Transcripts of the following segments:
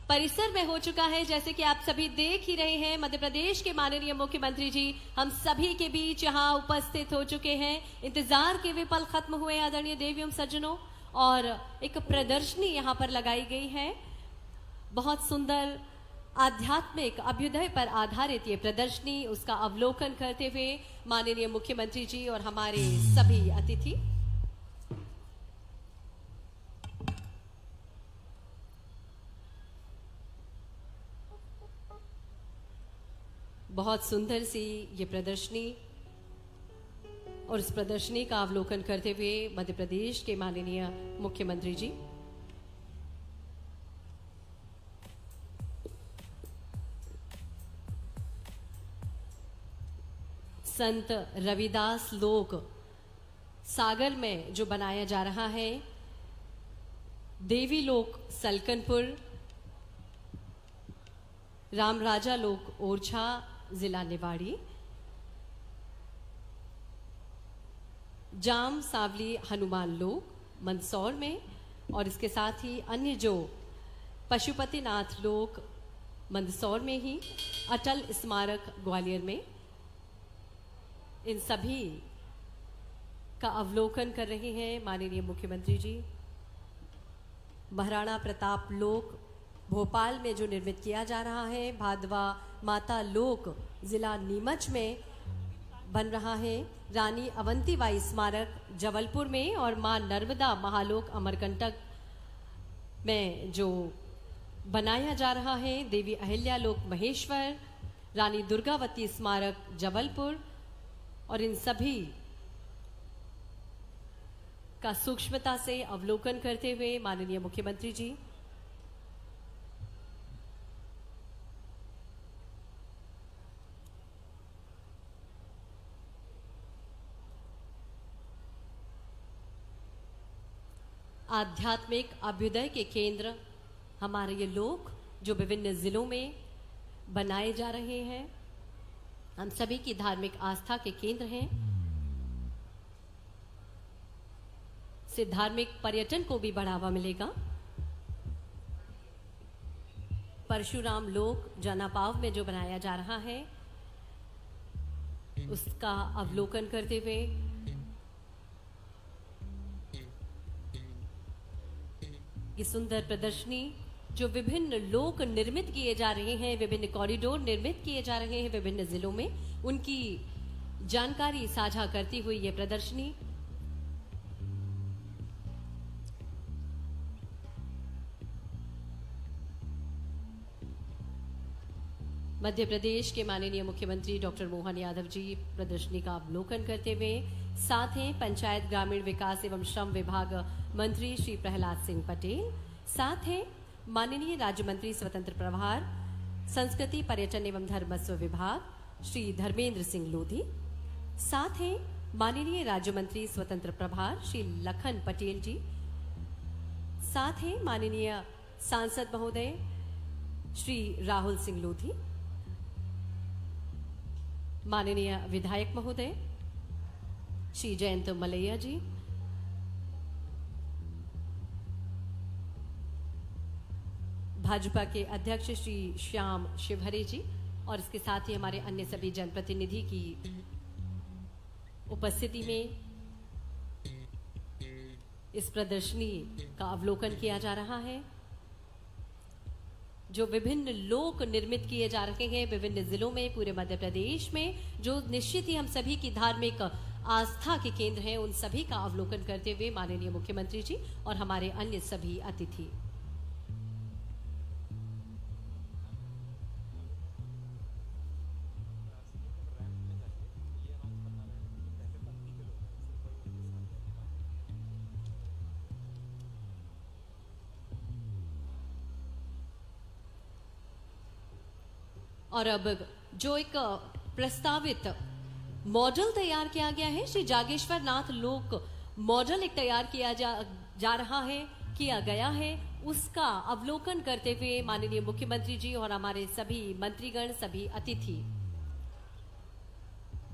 परिसर में हो चुका है। जैसे कि आप सभी देख ही रहे हैं, मध्य प्रदेश के माननीय मुख्यमंत्री जी हम सभी के बीच यहाँ उपस्थित हो चुके हैं। इंतजार के वे पल खत्म हुए आदरणीय देवियों सज्जनों, और एक प्रदर्शनी यहाँ पर लगाई गई है। बहुत सुंदर आध्यात्मिक अभ्युदय पर आधारित ये प्रदर्शनी, उसका अवलोकन करते हुए माननीय मुख्यमंत्री जी और हमारे सभी अतिथि। बहुत सुंदर सी ये प्रदर्शनी, और इस प्रदर्शनी का अवलोकन करते हुए मध्य प्रदेश के माननीय मुख्यमंत्री जी। संत रविदास लोक सागर में जो बनाया जा रहा है, देवी लोक सलकनपुर, रामराजा लोक ओरछा, जिला निवाड़ी, जाम सावली हनुमान लोक मंदसौर में, और इसके साथ ही अन्य जो पशुपतिनाथ लोक मंदसौर में ही, अटल स्मारक ग्वालियर में, इन सभी का अवलोकन कर रहे हैं माननीय मुख्यमंत्री जी। महाराणा प्रताप लोक भोपाल में जो निर्मित किया जा रहा है, भादवा माता लोक जिला नीमच में बन रहा है, रानी अवंतीबाई स्मारक जबलपुर में, और मां नर्मदा महालोक अमरकंटक में जो बनाया जा रहा है, देवी अहिल्या लोक महेश्वर, रानी दुर्गावती स्मारक जबलपुर, और इन सभी का सूक्ष्मता से अवलोकन करते हुए माननीय मुख्यमंत्री जी आध्यात्मिक अभ्युदय के केंद्र हमारे ये लोक जो विभिन्न जिलों में बनाए जा रहे हैं, हम सभी की धार्मिक आस्था के केंद्र हैं। से धार्मिक पर्यटन को भी बढ़ावा मिलेगा। परशुराम लोक जनापाव में जो बनाया जा रहा है, उसका अवलोकन करते हुए ये सुंदर प्रदर्शनी जो विभिन्न लोक निर्मित किए जा रहे हैं, विभिन्न कॉरिडोर निर्मित किए जा रहे हैं विभिन्न जिलों में, उनकी जानकारी साझा करती हुई ये प्रदर्शनी मध्य प्रदेश के माननीय मुख्यमंत्री डॉक्टर मोहन यादव जी प्रदर्शनी का अवलोकन करते हुए, साथ ही पंचायत ग्रामीण विकास एवं श्रम विभाग मंत्री श्री प्रहलाद सिंह पटेल, साथ ही माननीय राज्य मंत्री स्वतंत्र प्रभार संस्कृति पर्यटन एवं धर्मस्व विभाग श्री धर्मेंद्र सिंह लोधी, साथ ही माननीय राज्य मंत्री स्वतंत्र प्रभार श्री लखन पटेल जी, साथ ही माननीय सांसद महोदय श्री राहुल सिंह लोधी, माननीय विधायक महोदय श्री जयंत मलैया जी, भाजपा के अध्यक्ष श्री श्याम शिवहरे जी, और इसके साथ ही हमारे अन्य सभी जनप्रतिनिधि की उपस्थिति में इस प्रदर्शनी का अवलोकन किया जा रहा है, जो विभिन्न लोक निर्मित किए जा रहे हैं विभिन्न जिलों में, पूरे मध्य प्रदेश में, जो निश्चित ही हम सभी की धार्मिक आस्था के केंद्र हैं, उन सभी का अवलोकन करते हुए माननीय मुख्यमंत्री जी और हमारे अन्य सभी अतिथि। और अब जो एक प्रस्तावित मॉडल तैयार किया गया है, श्री जागेश्वर नाथ लोक मॉडल एक तैयार किया जा रहा है, किया गया है, उसका अवलोकन करते हुए माननीय मुख्यमंत्री जी और हमारे सभी मंत्रीगण, सभी अतिथि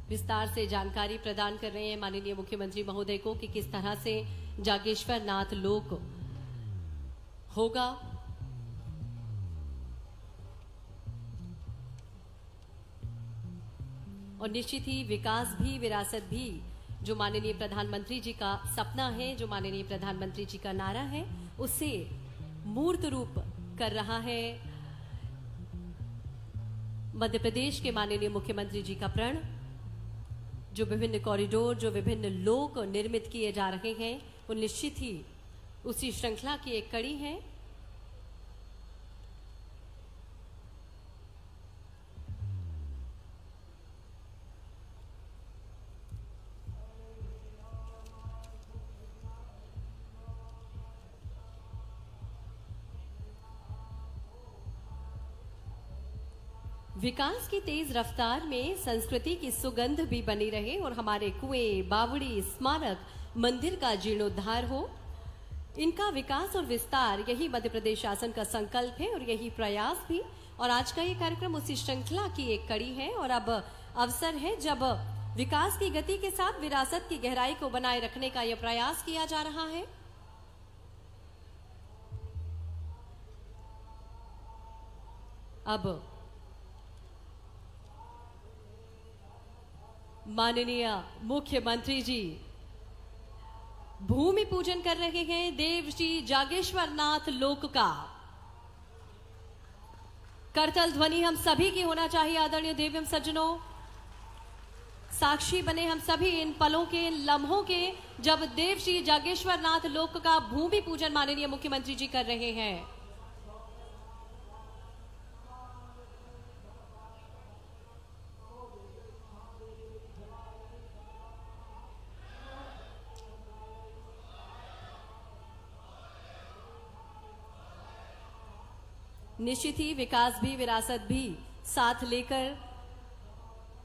विस्तार से जानकारी प्रदान कर रहे हैं माननीय मुख्यमंत्री महोदय को कि किस तरह से जागेश्वर नाथ लोक होगा। और निश्चित ही विकास भी विरासत भी जो माननीय प्रधानमंत्री जी का सपना है, जो माननीय प्रधानमंत्री जी का नारा है, उसे मूर्त रूप कर रहा है मध्य प्रदेश के माननीय मुख्यमंत्री जी का प्रण। जो विभिन्न कॉरिडोर, जो विभिन्न लोक निर्मित किए जा रहे हैं, वो निश्चित ही उसी श्रृंखला की एक कड़ी है। विकास की तेज रफ्तार में संस्कृति की सुगंध भी बनी रहे और हमारे कुएं, बावड़ी, स्मारक, मंदिर का जीर्णोद्धार हो। इनका विकास और विस्तार, यही मध्य प्रदेश शासन का संकल्प है और यही प्रयास भी। और आज का ये कार्यक्रम उसी श्रृंखला की एक कड़ी है और अब अवसर है जब विकास की गति के साथ विरासत की गहराई को बनाए रखने का यह प्रयास किया जा रहा है। अब माननीय मुख्यमंत्री जी भूमि पूजन कर रहे हैं देव श्री जागेश्वर नाथ लोक का। करतल ध्वनि हम सभी की होना चाहिए आदरणीय देव्यम सज्जनों। साक्षी बने हम सभी इन पलों के, इन लम्हों के, जब देव श्री जागेश्वर नाथ लोक का भूमि पूजन माननीय मुख्यमंत्री जी कर रहे हैं। निश्चित ही विकास भी विरासत भी साथ लेकर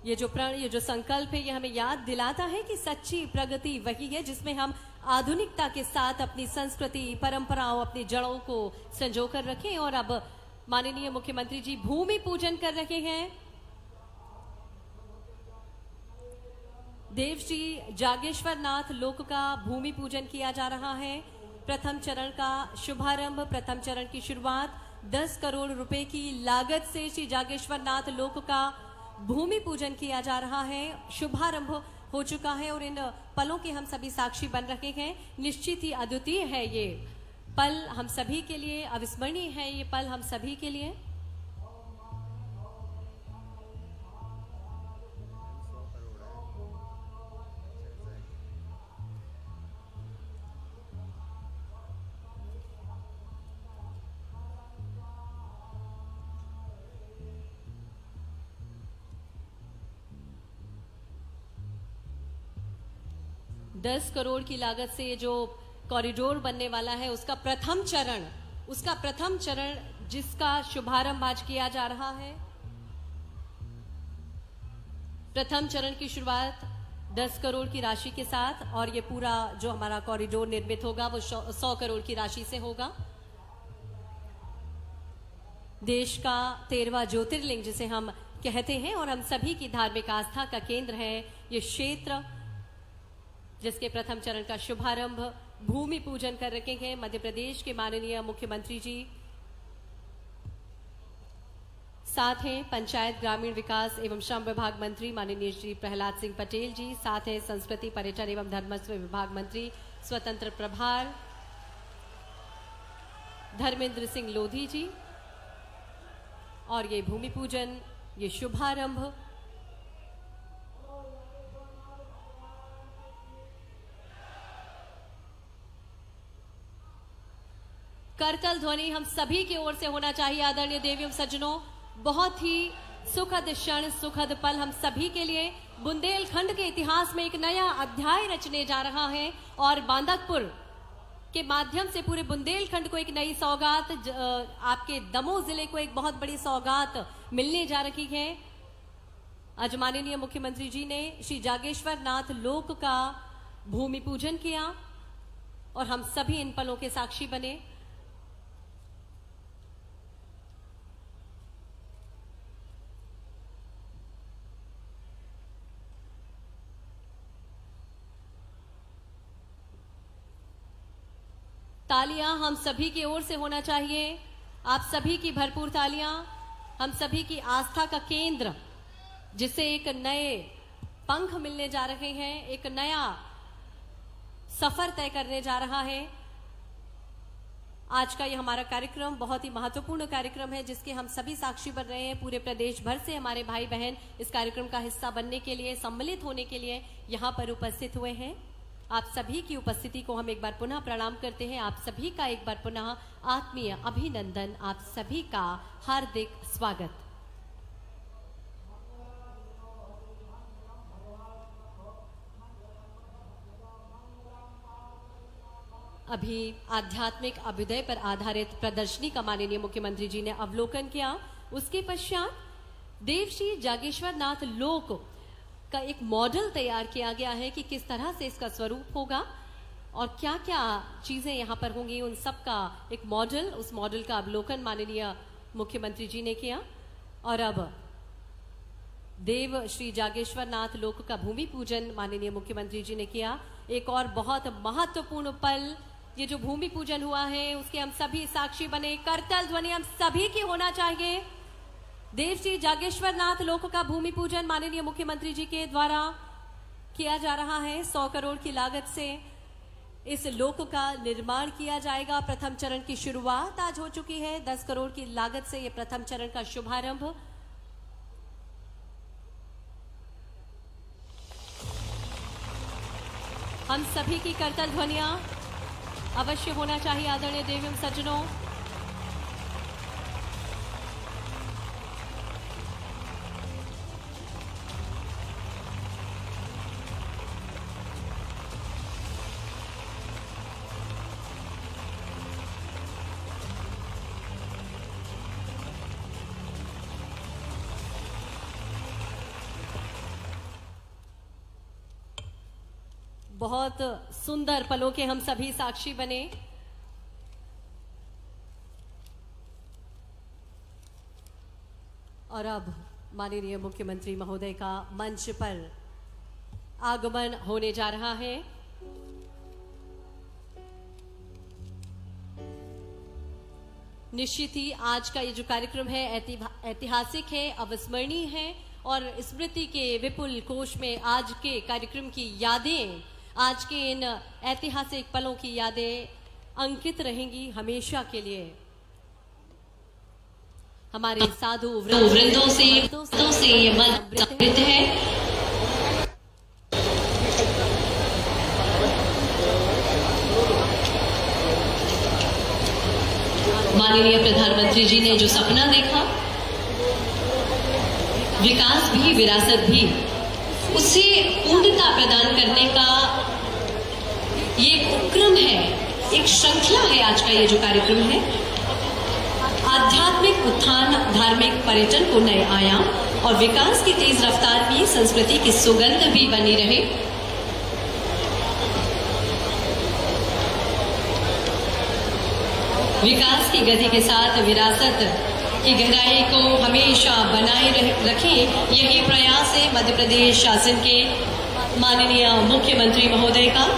ये जो प्रण, ये जो संकल्प है, ये हमें याद दिलाता है कि सच्ची प्रगति वही है जिसमें हम आधुनिकता के साथ अपनी संस्कृति, परंपराओं, अपनी जड़ों को संजो कर रखें। और अब माननीय मुख्यमंत्री जी भूमि पूजन कर रहे हैं। देव श्री जागेश्वर नाथ लोक का भूमि पूजन किया जा रहा है। प्रथम चरण का शुभारंभ, प्रथम चरण की शुरुआत 10 करोड़ रुपए की लागत से श्री जागेश्वर नाथ लोक का भूमि पूजन किया जा रहा है। शुभारंभ हो चुका है और इन पलों के हम सभी साक्षी बन रहे हैं। निश्चित ही अद्वितीय है ये पल हम सभी के लिए, अविस्मरणीय है ये पल हम सभी के लिए। 10 करोड़ की लागत से जो कॉरिडोर बनने वाला है उसका प्रथम चरण जिसका शुभारंभ आज किया जा रहा है। प्रथम चरण की शुरुआत 10 करोड़ की राशि के साथ और ये पूरा जो हमारा कॉरिडोर निर्मित होगा वो 100 करोड़ की राशि से होगा। देश का 13वां ज्योतिर्लिंग जिसे हम कहते हैं और हम सभी की धार्मिक आस्था का केंद्र है ये क्षेत्र, जिसके प्रथम चरण का शुभारंभ भूमि पूजन कर रखे हैं मध्य प्रदेश के माननीय मुख्यमंत्री जी। साथ हैं पंचायत ग्रामीण विकास एवं श्रम विभाग मंत्री माननीय श्री प्रहलाद सिंह पटेल जी। साथ हैं संस्कृति पर्यटन एवं धर्मस्व विभाग मंत्री स्वतंत्र प्रभार धर्मेंद्र सिंह लोधी जी। और ये भूमि पूजन, ये शुभारंभ करतल ध्वनि हम सभी की ओर से होना चाहिए आदरणीय देवियों सज्जनों। बहुत ही सुखद क्षण, सुखद पल हम सभी के लिए। बुंदेलखंड के इतिहास में एक नया अध्याय रचने जा रहा है और बांदकपुर के माध्यम से पूरे बुंदेलखंड को एक नई सौगात, आपके दमोह जिले को एक बहुत बड़ी सौगात मिलने जा रही है। आज माननीय मुख्यमंत्री जी ने श्री जागेश्वर नाथ लोक का भूमि पूजन किया और हम सभी इन पलों के साक्षी बने। तालियां हम सभी की ओर से होना चाहिए, आप सभी की भरपूर तालियां, हम सभी की आस्था का केंद्र जिससे एक नए पंख मिलने जा रहे हैं, एक नया सफर तय करने जा रहा है। आज का ये हमारा कार्यक्रम बहुत ही महत्वपूर्ण कार्यक्रम है, जिसके हम सभी साक्षी बन रहे हैं। पूरे प्रदेश भर से हमारे भाई बहन इस कार्यक्रम का हिस्सा बनने के लिए, सम्मिलित होने के लिए यहाँ पर उपस्थित हुए हैं। आप सभी की उपस्थिति को हम एक बार पुनः प्रणाम करते हैं। आप सभी का एक बार पुनः आत्मीय अभिनंदन, आप सभी का हार्दिक स्वागत। अभी आध्यात्मिक अभ्युदय पर आधारित प्रदर्शनी का माननीय मुख्यमंत्री जी ने अवलोकन किया। उसके पश्चात देवश्री जागेश्वर नाथ लोक का एक मॉडल तैयार किया गया है कि किस तरह से इसका स्वरूप होगा और क्या क्या चीजें यहाँ पर होंगी। उन सब का एक मॉडल, उस मॉडल का अवलोकन माननीय मुख्यमंत्री जी ने किया। और अब देव श्री जागेश्वर नाथ लोक का भूमि पूजन माननीय मुख्यमंत्री जी ने किया। एक और बहुत महत्वपूर्ण पल, ये जो भूमि पूजन हुआ है उसके हम सभी साक्षी बने। करतल ध्वनि हम सभी की होना चाहिए। देव श्री जागेश्वर नाथ लोक का भूमि पूजन माननीय मुख्यमंत्री जी के द्वारा किया जा रहा है। 100 करोड़ की लागत से इस लोक का निर्माण किया जाएगा। प्रथम चरण की शुरुआत आज हो चुकी है। 10 करोड़ की लागत से यह प्रथम चरण का शुभारंभ। हम सभी की करतल ध्वनियां अवश्य होना चाहिए। आदरणीय देवी सज्जनों, बहुत सुंदर पलों के हम सभी साक्षी बने। और अब माननीय मुख्यमंत्री महोदय का मंच पर आगमन होने जा रहा है। निश्चित ही आज का ये जो कार्यक्रम है ऐतिहासिक है, अविस्मरणीय है और स्मृति के विपुल कोश में आज के कार्यक्रम की यादें, आज के इन ऐतिहासिक पलों की यादें अंकित रहेंगी हमेशा के लिए। हमारे साधु वृंदों से ये मंच समृद्ध है। माननीय प्रधानमंत्री जी ने जो सपना देखा, विकास भी विरासत भी, उसे पूर्णता प्रदान करने का ये एक उपक्रम है, एक श्रृंखला है। आज का ये जो कार्यक्रम है, आध्यात्मिक उत्थान, धार्मिक पर्यटन को नए आयाम और विकास की तेज रफ्तार में संस्कृति की सुगंध भी बनी रहे। विकास की गति के साथ विरासत की गहराई को हमेशा बनाए रखें, यही प्रयास है मध्य प्रदेश शासन के माननीय मुख्यमंत्री महोदय का।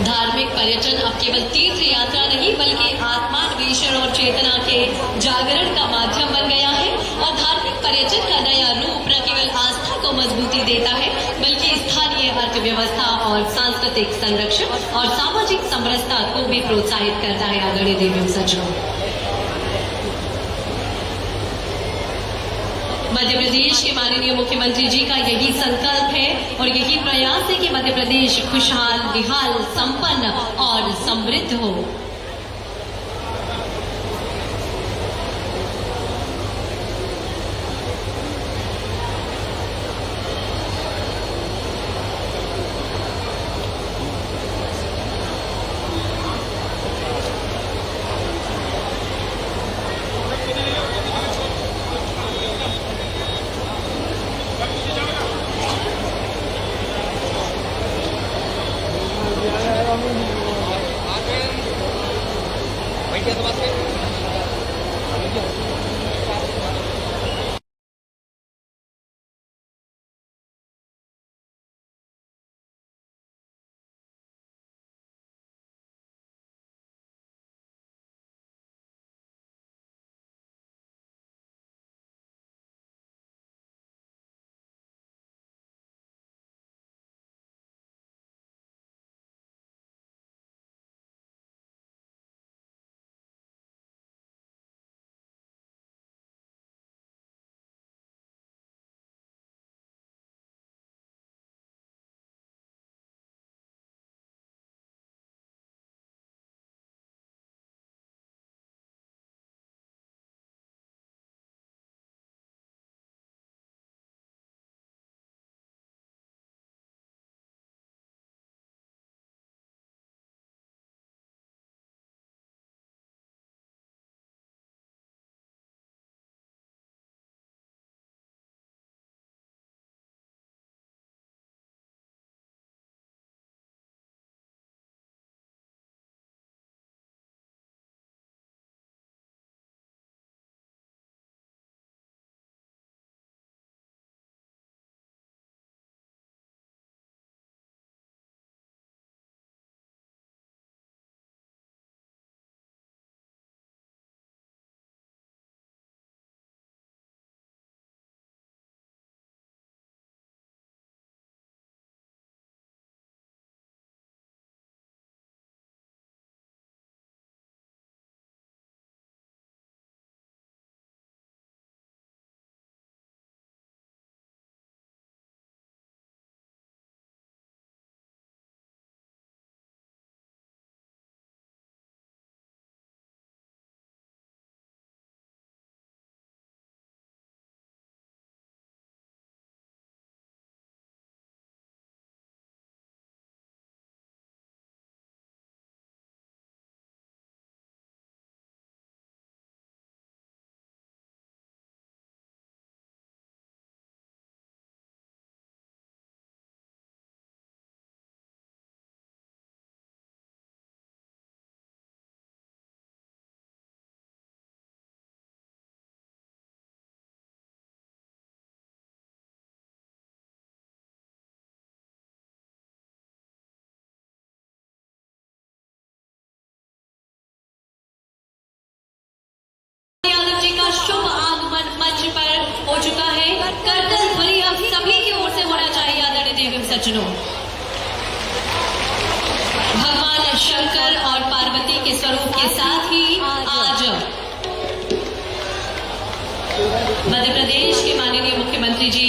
धार्मिक पर्यटन अब केवल तीर्थ यात्रा नहीं बल्कि आत्मान्वेषण और चेतना के जागरण का माध्यम बन गया है। और धार्मिक पर्यटन का नया रूप न केवल आस्था को मजबूती देता है बल्कि स्थानीय अर्थव्यवस्था और सांस्कृतिक संरक्षण और सामाजिक समरसता को भी प्रोत्साहित करता है। आदरणीय देवी सज्जनों, मध्य प्रदेश के माननीय मुख्यमंत्री जी का यही संकल्प है और यही प्रयास है कि मध्य प्रदेश खुशहाल, निहाल, संपन्न और समृद्ध हो। करतल ध्वनि हम सभी की ओर से होना चाहिए आदरणीय देवी सज्जनों। भगवान शंकर और पार्वती के स्वरूप के साथ ही आज मध्य प्रदेश के माननीय मुख्यमंत्री जी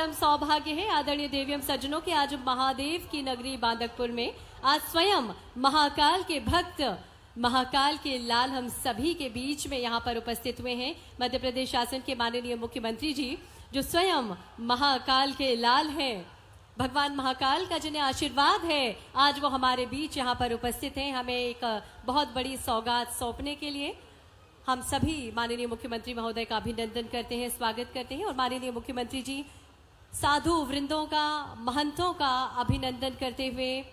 परम सौभाग्य है आदरणीय देवियम सज्जनों के आज महादेव की नगरी बांदकपुर में आज स्वयं महाकाल के भक्त महाकाल के लाल हम सभी के बीच में यहाँ पर उपस्थित हुए हैं। मध्य प्रदेश शासन के माननीय मुख्यमंत्री जी जो स्वयं महाकाल के लाल हैं, भगवान महाकाल का जिन्हें आशीर्वाद है, आज वो हमारे बीच यहाँ पर उपस्थित हैं हमें एक बहुत बड़ी सौगात सौंपने के लिए। हम सभी माननीय मुख्यमंत्री महोदय का अभिनंदन करते हैं, स्वागत करते हैं और माननीय मुख्यमंत्री जी साधु वृंदों का, महंतों का अभिनंदन करते हुए,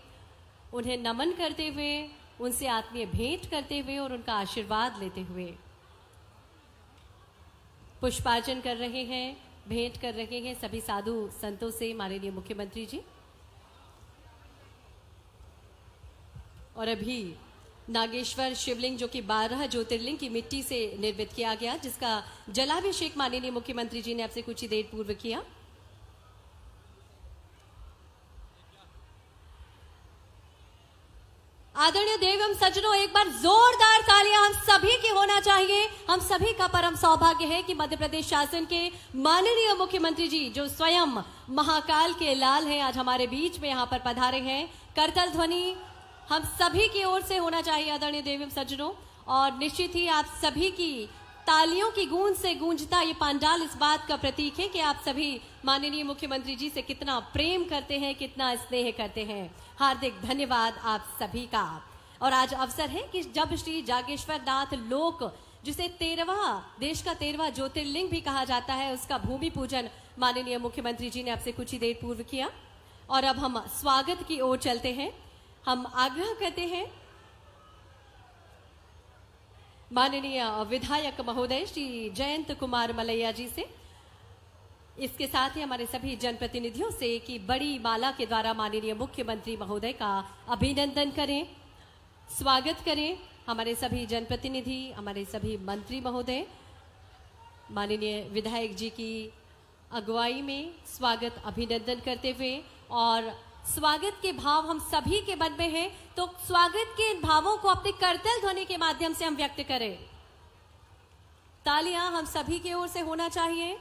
उन्हें नमन करते हुए, उनसे आत्मीय भेंट करते हुए और उनका आशीर्वाद लेते हुए पुष्पार्चन कर रहे हैं, भेंट कर रहे हैं सभी साधु संतों से माननीय मुख्यमंत्री जी। और अभी नागेश्वर शिवलिंग जो कि 12 ज्योतिर्लिंग की मिट्टी से निर्मित किया गया, जिसका जलाभिषेक माननीय मुख्यमंत्री जी ने आपसे कुछ ही देर पूर्व किया। आदरणीय देव एवं सज्जनों, एक बार जोरदार तालियां हम सभी की होना चाहिए। हम सभी का परम सौभाग्य है कि मध्य प्रदेश शासन के माननीय मुख्यमंत्री जी जो स्वयं महाकाल के लाल हैं आज हमारे बीच में यहाँ पर पधारे हैं। करतल ध्वनि हम सभी की ओर से होना चाहिए आदरणीय देव एवं सज्जनों, और निश्चित ही आप सभी की तालियों की गूंज से गूंजता ये पांडाल इस बात का प्रतीक है कि आप सभी माननीय मुख्यमंत्री जी से कितना प्रेम करते हैं, कितना स्नेह करते हैं। हार्दिक धन्यवाद आप सभी का। और आज अवसर है कि जब श्री जागेश्वर नाथ लोक, जिसे देश का 13वां ज्योतिर्लिंग भी कहा जाता है, उसका भूमि पूजन माननीय मुख्यमंत्री जी ने आपसे कुछ ही देर पूर्व किया। और अब हम स्वागत की ओर चलते हैं। हम आग्रह करते हैं माननीय विधायक महोदय श्री जयंत कुमार मलैया जी से, इसके साथ ही हमारे सभी जनप्रतिनिधियों से कि बड़ी माला के द्वारा माननीय मुख्यमंत्री महोदय का अभिनंदन करें, स्वागत करें। हमारे सभी जनप्रतिनिधि, हमारे सभी मंत्री महोदय माननीय विधायक जी की अगुवाई में स्वागत अभिनंदन करते हुए, और स्वागत के भाव हम सभी के मन में हैं, तो स्वागत के भावों को अपनी करतल ध्वनि के माध्यम से हम व्यक्त करें। तालियां हम सभी की ओर से होना चाहिए।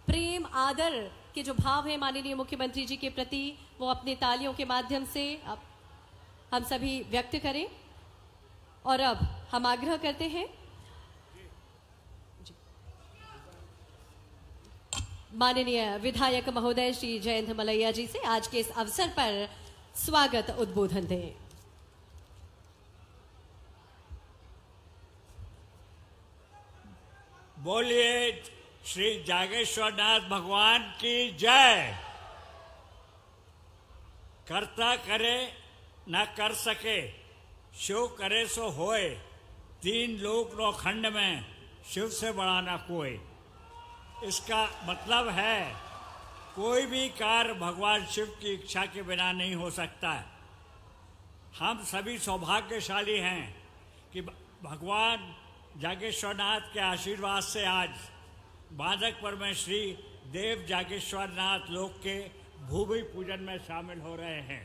प्रेम आदर के जो भाव है माननीय मुख्यमंत्री जी के प्रति, वो अपनी तालियों के माध्यम से हम सभी व्यक्त करें। और अब हम आग्रह करते हैं माननीय विधायक महोदय श्री जयंत मलैया जी से आज के इस अवसर पर स्वागत उद्बोधन दें। बोलिए श्री जागेश्वरनाथ भगवान की जय। करता करे न कर सके, शिव करे सो होए, 3 लोक नो खंड में शिव से बड़ा न कोई। इसका मतलब है कोई भी कार्य भगवान शिव की इच्छा के बिना नहीं हो सकता है। हम सभी सौभाग्यशाली हैं कि भगवान जागेश्वरनाथ के आशीर्वाद से आज बांदकपुर में श्री देव जागेश्वरनाथ लोक के भूमि पूजन में शामिल हो रहे हैं।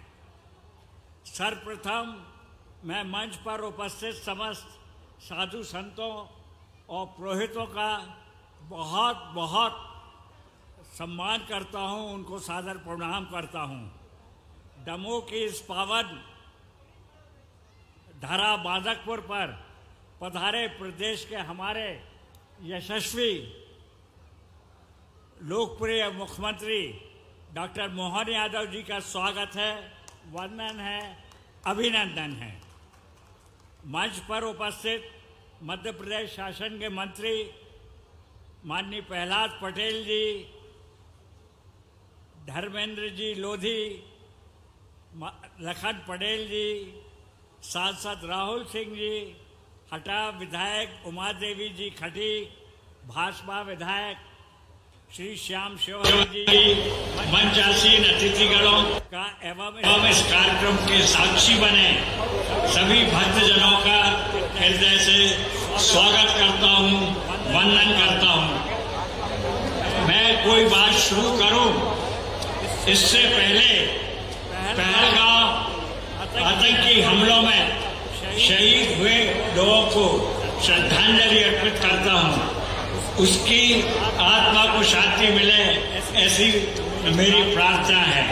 सर्वप्रथम मैं मंच पर उपस्थित समस्त साधु संतों और पुरोहितों का बहुत बहुत सम्मान करता हूं, उनको सादर प्रणाम करता हूं। दमोह की इस पावन धरा बांदकपुर पर पधारे प्रदेश के हमारे यशस्वी लोकप्रिय मुख्यमंत्री डॉक्टर मोहन यादव जी का स्वागत है, वंदन है, अभिनंदन है। मंच पर उपस्थित मध्य प्रदेश शासन के मंत्री माननीय प्रहलाद पटेल जी, धर्मेंद्र जी लोधी, लखन पटेल जी, सांसद राहुल सिंह जी, हटा विधायक उमा देवी जी खटी, भाजपा विधायक श्री श्याम शिवहर जी, मंचासीन अतिथिगणों का एवं इस कार्यक्रम के साक्षी बने सभी भक्तजनों का हृदय से स्वागत करता हूं, वंदन करता हूं। मैं कोई बात शुरू करूं इससे पहले पहलगांव आतंकी हमलों में शहीद हुए लोगों को श्रद्धांजलि अर्पित करता हूं। उसकी आत्मा को शांति मिले, ऐसी मेरी प्रार्थना है,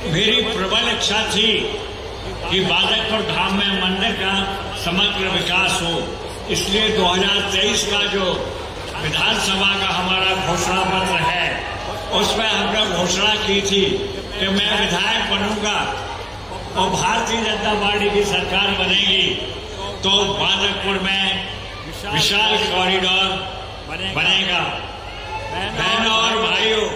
मेरी प्रबल इच्छा थी कि बादकपुर धाम में मंदिर का समग्र विकास हो। इसलिए 2023 का जो विधानसभा का हमारा घोषणा पत्र है, उसमें हमने घोषणा की थी कि मैं विधायक बनूंगा और भारतीय जनता पार्टी की सरकार बनेगी तो बादकपुर में विशाल कॉरिडोर बनेगा। बहनों और भाइयों,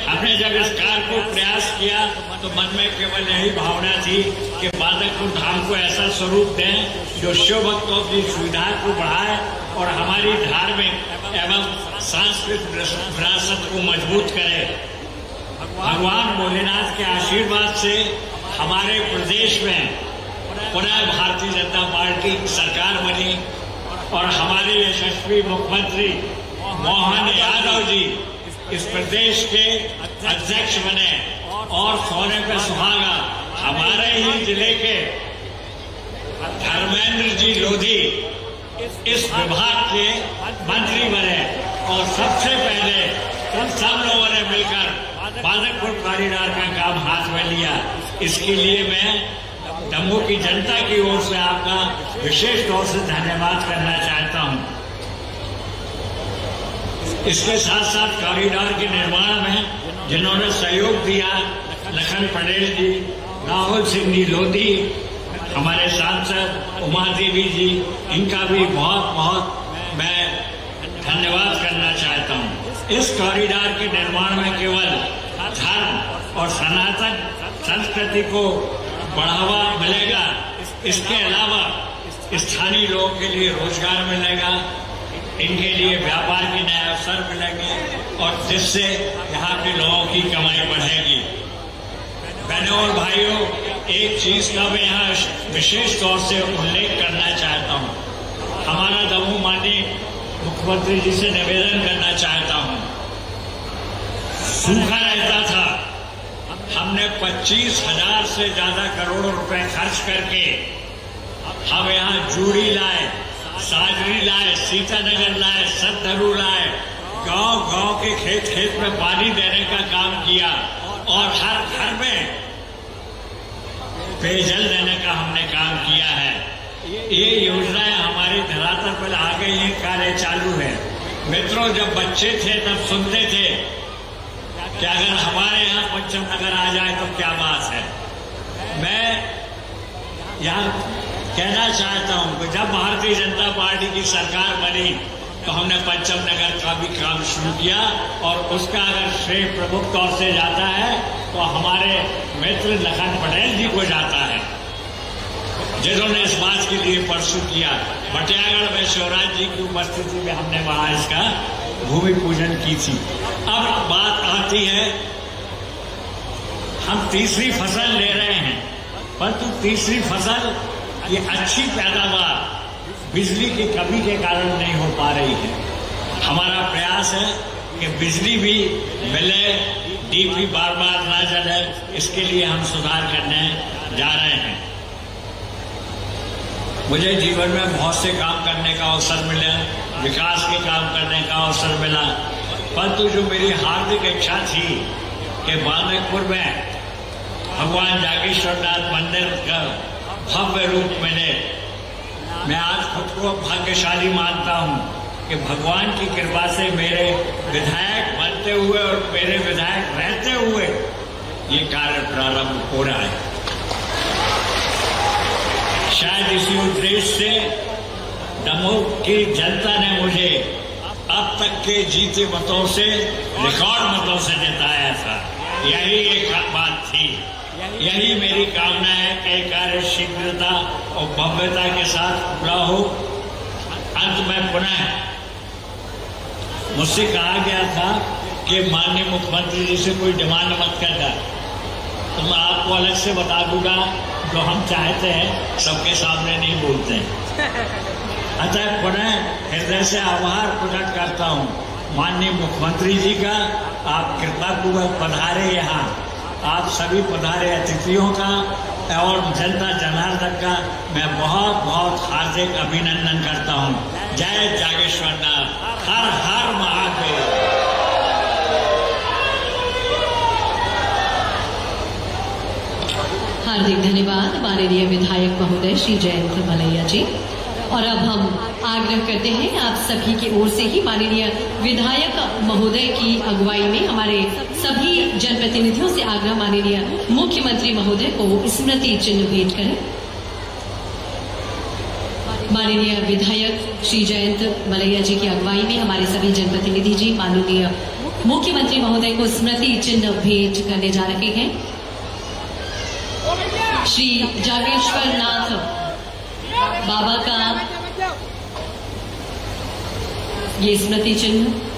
हमने जब इस कार्य को प्रयास किया तो मन में केवल यही भावना थी कि बादकपुर धाम को ऐसा स्वरूप दें जो शिव भक्तों की सुविधा को बढ़ाए और हमारी धार्मिक एवं सांस्कृतिक विरासत को मजबूत करे। भगवान भोलेनाथ के आशीर्वाद से हमारे प्रदेश में पुनः भारतीय जनता पार्टी सरकार बनी और हमारे यशस्वी मुख्यमंत्री मोहन यादव जी इस प्रदेश के अध्यक्ष बने और सोने पे सुहागा हमारे ही जिले के धर्मेंद्र जी लोधी इस विभाग के मंत्री बने और सबसे पहले उन सब लोगों ने मिलकर बादकपुर कॉरिडोर का काम हाथ में लिया। इसके लिए मैं दमोह की जनता की ओर से आपका विशेष तौर से धन्यवाद करना चाहता हूं। इसके साथ साथ कॉरिडोर के निर्माण में जिन्होंने सहयोग दिया, लखन पटेल जी, राहुल सिंह जी लोधी, हमारे सांसद उमा देवी जी, इनका भी बहुत बहुत मैं धन्यवाद करना चाहता हूं। इस कॉरिडोर के निर्माण में केवल धर्म और सनातन संस्कृति को बढ़ावा मिलेगा, इसके अलावा स्थानीय लोगों के लिए रोजगार मिलेगा, इनके लिए व्यापार के नए अवसर मिलेंगे और जिससे यहाँ के लोगों की कमाई बढ़ेगी। बहनों और भाइयों, एक चीज का मैं यहाँ विशेष तौर से उल्लेख करना चाहता हूँ। हमारा दमोह माननीय मुख्यमंत्री जी से निवेदन करना चाहता हूँ, सूखा रहता था, हमने 25,000 से ज्यादा करोड़ों रुपए खर्च करके हम यहाँ जूड़ी लाए, साजरी लाए, सीतानगर लाए, सतधरू लाए, गांव-गांव के खेत में पानी देने का काम किया और हर घर में पेयजल देने का हमने काम किया है। ये योजनाएं हमारी धरातल पर आ गई हैं, कार्य चालू है। मित्रों, जब बच्चे थे तब सुनते थे कि अगर हमारे यहाँ पंचम नगर आ जाए तो क्या बात है। मैं यहाँ कहना चाहता हूं कि जब भारतीय जनता पार्टी की सरकार बनी तो हमने पंचम नगर का भी काम शुरू किया और उसका अगर श्रेय प्रमुख तौर से जाता है तो हमारे मित्र लखन पटेल जी को जाता है, जिन्होंने इस बात के लिए परसू किया। बटियागढ़ में शिवराज जी की उपस्थिति में हमने वहां इसका भूमि पूजन की थी। अब बात आती है, हम तीसरी फसल ले रहे हैं, परंतु तीसरी फसल ये अच्छी पैदावार बिजली की कमी के कारण नहीं हो पा रही है। हमारा प्रयास है कि बिजली भी मिले, डीपी बार बार ना जले, इसके लिए हम सुधार करने जा रहे हैं। मुझे जीवन में बहुत से काम करने का अवसर मिला, विकास के काम करने का अवसर मिला, परंतु जो मेरी हार्दिक इच्छा थी कि बादकपुर में भगवान जागेश्वरनाथ मंदिर का भव्य रूप मिले, मैं आज खुद को भाग्यशाली मानता हूं कि भगवान की कृपा से मेरे विधायक बनते हुए और मेरे विधायक रहते हुए ये कार्य प्रारंभ हो रहा है। शायद इसी उद्देश्य से दमोह की जनता ने मुझे अब तक के जीते मतों से रिकॉर्ड मतों से जिताया था। यही एक बात थी, यही मेरी कामना है कि कार्य शीघ्रता और भव्यता के साथ पूरा हो। अंत में पुनः मुझसे कहा गया था कि माननीय मुख्यमंत्री जी से कोई डिमांड मत करना, तो मैं आपको अलग से बता दूंगा, जो हम चाहते हैं सबके सामने नहीं बोलते हैं। अतः पुनः हृदय से आभार प्रकट करता हूँ माननीय मुख्यमंत्री जी का। आप कृपापूर्वक पधारे यहाँ, आप सभी पधारे अतिथियों का और जनता जनार्दन का मैं बहुत बहुत हार्दिक अभिनंदन करता हूँ। जय जागेश्वरनाथ, हर हर महादेव। हार्दिक धन्यवाद माननीय विधायक महोदय श्री जयंत मलैया जी। और अब हम आग्रह करते हैं आप सभी की ओर से ही माननीय विधायक महोदय की अगुवाई में हमारे सभी जनप्रतिनिधियों से आग्रह माननीय मुख्यमंत्री महोदय को स्मृति चिन्ह भेंट करें। माननीय विधायक श्री जयंत मलैया जी की अगुवाई में हमारे सभी जनप्रतिनिधि जी माननीय मुख्यमंत्री महोदय को स्मृति चिन्ह भेंट करने जा रहे हैं। श्री जागेश्वर नाथ बाबा का ये स्मृति चिन्ह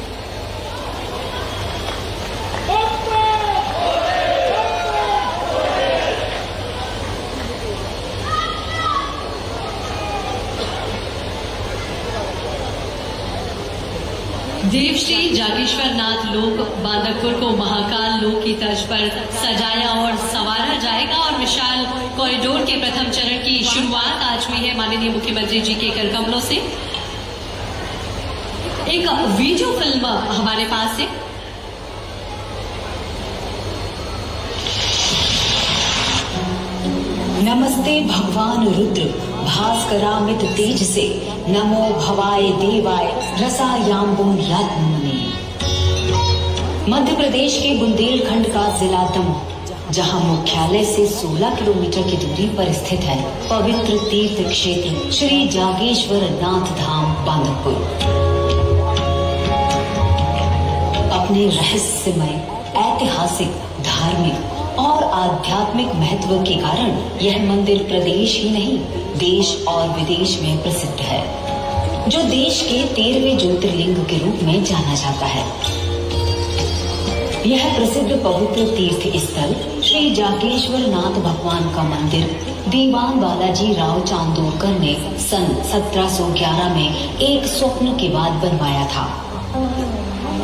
देवश्री जागेश्वर नाथ लोक बांदकपुर को महाकाल लोक की तर्ज पर सजाया और संवारा जाएगा और विशाल कॉरिडोर के प्रथम चरण की शुरुआत आज हुई है माननीय मुख्यमंत्री जी के कर कमलों से। एक वीडियो फिल्म हमारे पास है। नमस्ते भगवान रुद्र भास्करामित तेज से नमो भवाय देवाय रसायाम्बुन यात्मने। मध्य प्रदेश के बुंदेलखंड का जिला दमोह, जहां मुख्यालय से 16 किलोमीटर की दूरी पर स्थित है पवित्र तीर्थ क्षेत्र श्री जागेश्वर नाथ धाम बांदकपुर। अपने रहस्यमय, ऐतिहासिक, धार्मिक और आध्यात्मिक महत्व के कारण यह मंदिर प्रदेश ही नहीं देश और विदेश में प्रसिद्ध है, जो देश के 13वें ज्योतिर्लिंग के रूप में जाना जाता है। यह प्रसिद्ध पवित्र तीर्थ स्थल श्री जागेश्वर नाथ भगवान का मंदिर दीवान बालाजी राव चांदोरकर ने सन 1711 में एक स्वप्न के बाद बनवाया था।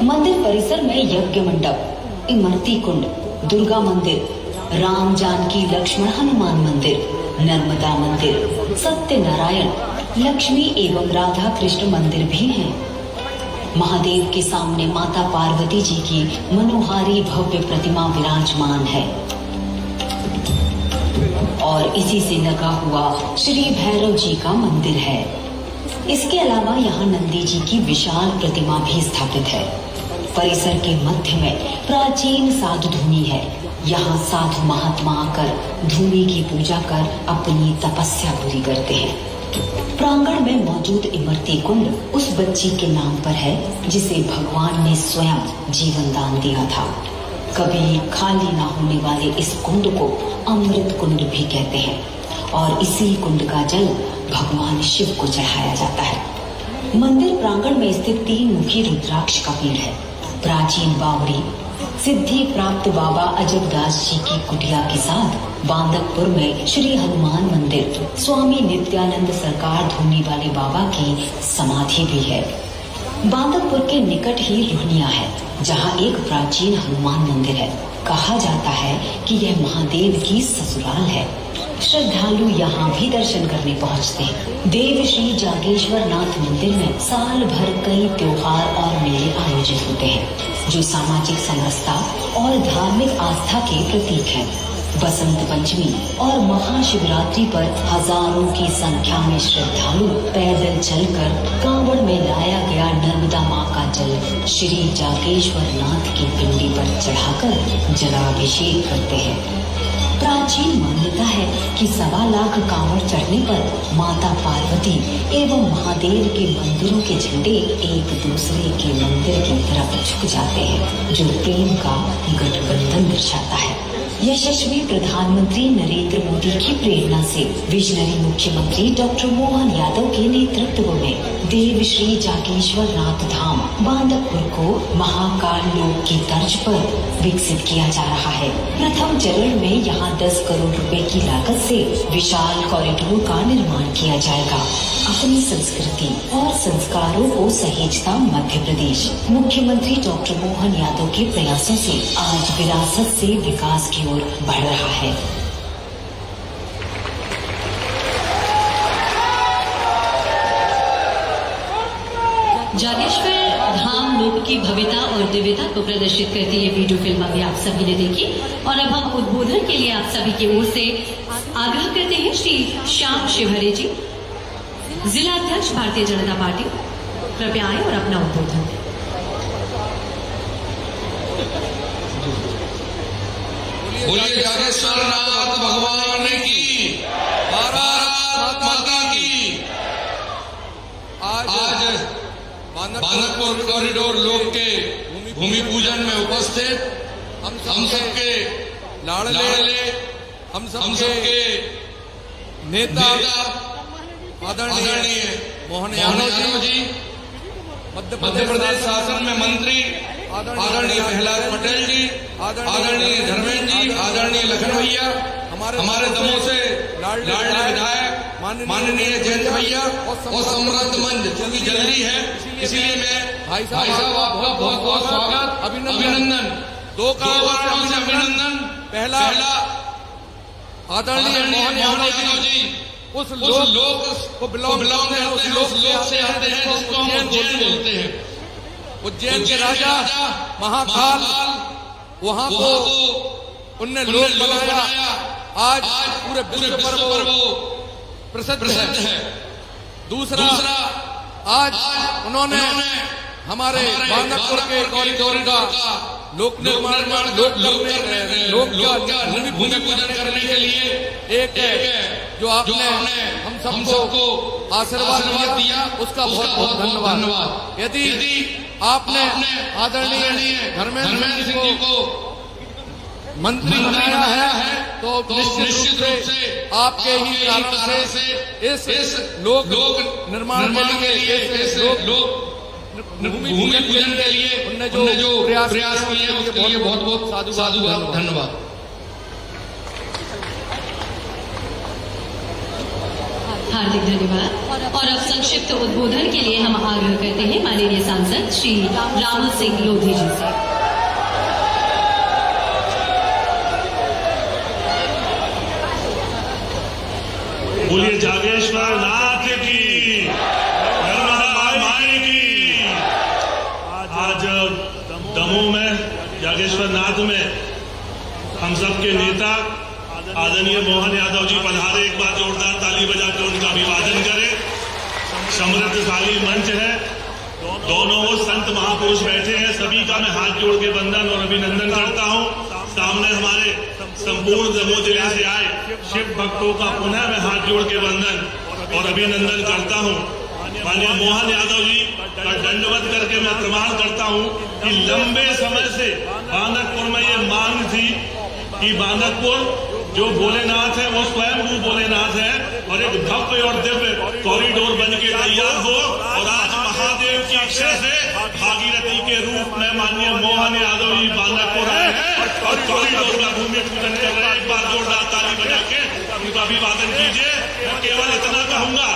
मंदिर परिसर में यज्ञ मंडप, इमरती कुंड, दुर्गा मंदिर, राम जानकी लक्ष्मण हनुमान मंदिर, नर्मदा मंदिर, सत्यनारायण, लक्ष्मी एवं राधा कृष्ण मंदिर भी हैं। महादेव के सामने माता पार्वती जी की मनोहारी भव्य प्रतिमा विराजमान है और इसी से लगा हुआ श्री भैरव जी का मंदिर है। इसके अलावा यहाँ नंदी जी की विशाल प्रतिमा भी स्थापित है। परिसर के मध्य में प्राचीन साधु धूनी है। यहाँ साधु महात्मा आकर धूनी की पूजा कर अपनी तपस्या पूरी करते हैं। प्रांगण में मौजूद इमरती कुंड उस बच्ची के नाम पर है जिसे भगवान ने स्वयं जीवन दान दिया था। कभी खाली ना होने वाले इस कुंड को अमृत कुंड भी कहते हैं और इसी कुंड का जल भगवान शिव को चढ़ाया जाता है। मंदिर प्रांगण में स्थित 3 मुखी रुद्राक्ष का पेड़ है। प्राचीन बावड़ी सिद्धि प्राप्त बाबा अजबदास जी की कुटिया के साथ बांदकपुर में श्री हनुमान मंदिर स्वामी नित्यानंद सरकार धूनी वाले बाबा की समाधि भी है। बांदकपुर के निकट ही रोहनिया है, जहाँ एक प्राचीन हनुमान मंदिर है। कहा जाता है कि यह महादेव की ससुराल है। श्रद्धालु यहाँ भी दर्शन करने पहुँचते हैं। देव श्री जागेश्वर नाथ मंदिर में साल भर कई त्योहार और मेले आयोजित होते हैं, जो सामाजिक समरसता और धार्मिक आस्था के प्रतीक हैं। बसंत पंचमी और महाशिवरात्रि पर हजारों की संख्या में श्रद्धालु पैदल चलकर कांवड़ में लाया गया नर्मदा माँ का जल श्री जागेश्वर नाथ की पिंडी पर चढ़ाकर जलाभिषेक करते हैं। प्राचीन मान्यता है कि 1.25 लाख कांवड़ चढ़ने पर माता पार्वती एवं महादेव के मंदिरों के झंडे एक दूसरे के मंदिर की तरफ झुक जाते हैं, जो प्रेम का गठबंधन दर्शाता है। यशस्वी प्रधानमंत्री नरेंद्र मोदी की प्रेरणा से विजनरी मुख्यमंत्री डॉक्टर मोहन यादव के नेतृत्व में देव श्री जागेश्वर नाथ धाम बांदकपुर को महाकाल लोक की तर्ज पर विकसित किया जा रहा है। प्रथम चरण में यहाँ 10 करोड़ रुपए की लागत से विशाल कॉरिडोर का निर्माण किया जाएगा। अपनी संस्कृति और संस्कारों को सहेजता मध्य प्रदेश मुख्यमंत्री डॉक्टर मोहन यादव के प्रयासों से आज विरासत से विकास की ओर बढ़ रहा है। जागेश्वर धाम लोक की भव्यता और दिव्यता को प्रदर्शित करती ये वीडियो फिल्म अभी आप सभी ने देखी और अब हम उद्बोधन के लिए आप सभी की ओर से आग्रह करते हैं श्री श्याम शिवहरे जी, जिला अध्यक्ष भारतीय जनता पार्टी, कृपया आए और अपना उद्बोधन दें। बोलिए जागेश्वर नाथ भगवान की, भारत माता की। आज बांदकपुर कॉरिडोर लोक के भूमि पूजन में उपस्थित हम सबके लाडले, हम सबके नेता आदरणीय मोहन यादव जी, मध्य प्रदेश शासन में मंत्री आदरणीय प्रहलाद पटेल जी, आदरणीय धर्मेंद्र जी, आदरणीय लखन भैया, हमारे दमोह से लाडले विधायक माननीय जयंत भैया और समृद्ध मंच चूंकि जल्दी है इसलिए मैं भाई साहब आपका बहुत बहुत स्वागत अभिनंदन दो कारणों से अभिनंदन। पहला आदरणीय मोहन यादव जी उस लोक को बिलोंग करते हैं, उस लोक से आते हैं जिसको हम उज्जैन बोलते हैं। उज्जैन के राजा महाकाल वहां को उनने लोक बनाया, आज पूरे विश्व पर वो प्रसिद्ध है। दूसरा आज उन्होंने हमारे बांदकपुर के कॉरिडोर का लोक निर्माण लोक का भूमि पूजन करने के लिए एक जो आपने हम सबको आशीर्वाद दिया उसका बहुत बहुत धन्यवाद। यदि आपने आदरणीय धर्मेंद्र जी को मंत्री बनाया है तो निश्चित रूप से आपके ही कारण से इस लोक निर्माण के लिए भूमि पूजन के लिए उन्होंने जो प्रयास किए हैं उसके लिए बहुत बहुत साधुवाद धन्यवाद। हार्दिक धन्यवाद। और अब संक्षिप्त उद्बोधन के लिए हम आग्रह करते हैं माननीय सांसद श्री राहुल सिंह लोधी जी से। बोलिए जागेश्वर नाथ की, नर्मदा माई की। आज दमोह में जागेश्वर नाथ में हम सबके नेता आदरणीय मोहन यादव जी पधारे। एक बार जोरदार ताली बजा के उनका अभिवादन करें। समृद्धशाली मंच है, दोनों वो संत महापुरुष बैठे हैं, सभी का मैं हाथ जोड़ के वंदन और अभिनंदन करता हूं। सामने हमारे संपूर्ण दमोह जिले से आए शिव भक्तों का पुनः मैं हाथ जोड़ के वंदन और अभिनंदन करता हूं। माननीय मोहन यादव जी का दंडवत करके मैं प्रमाण करता हूं कि लंबे समय से बांदकपुर में ये मांग थी कि बांदकपुर जो भोलेनाथ है वो स्वयं वो भोलेनाथ है और एक भव्य और दिव्य कॉरिडोर बन के तैयार हो। और आज महादेव की इच्छा से भागीरथी के रूप में माननीय मोहन यादव जी बांदकपुर आए हैं और कॉरिडोर का भूमि पूजन कर रहे हैं। एक बार जोरदार ताली बजा के उनका अभिवादन कीजिए। मैं केवल इतना कहूंगा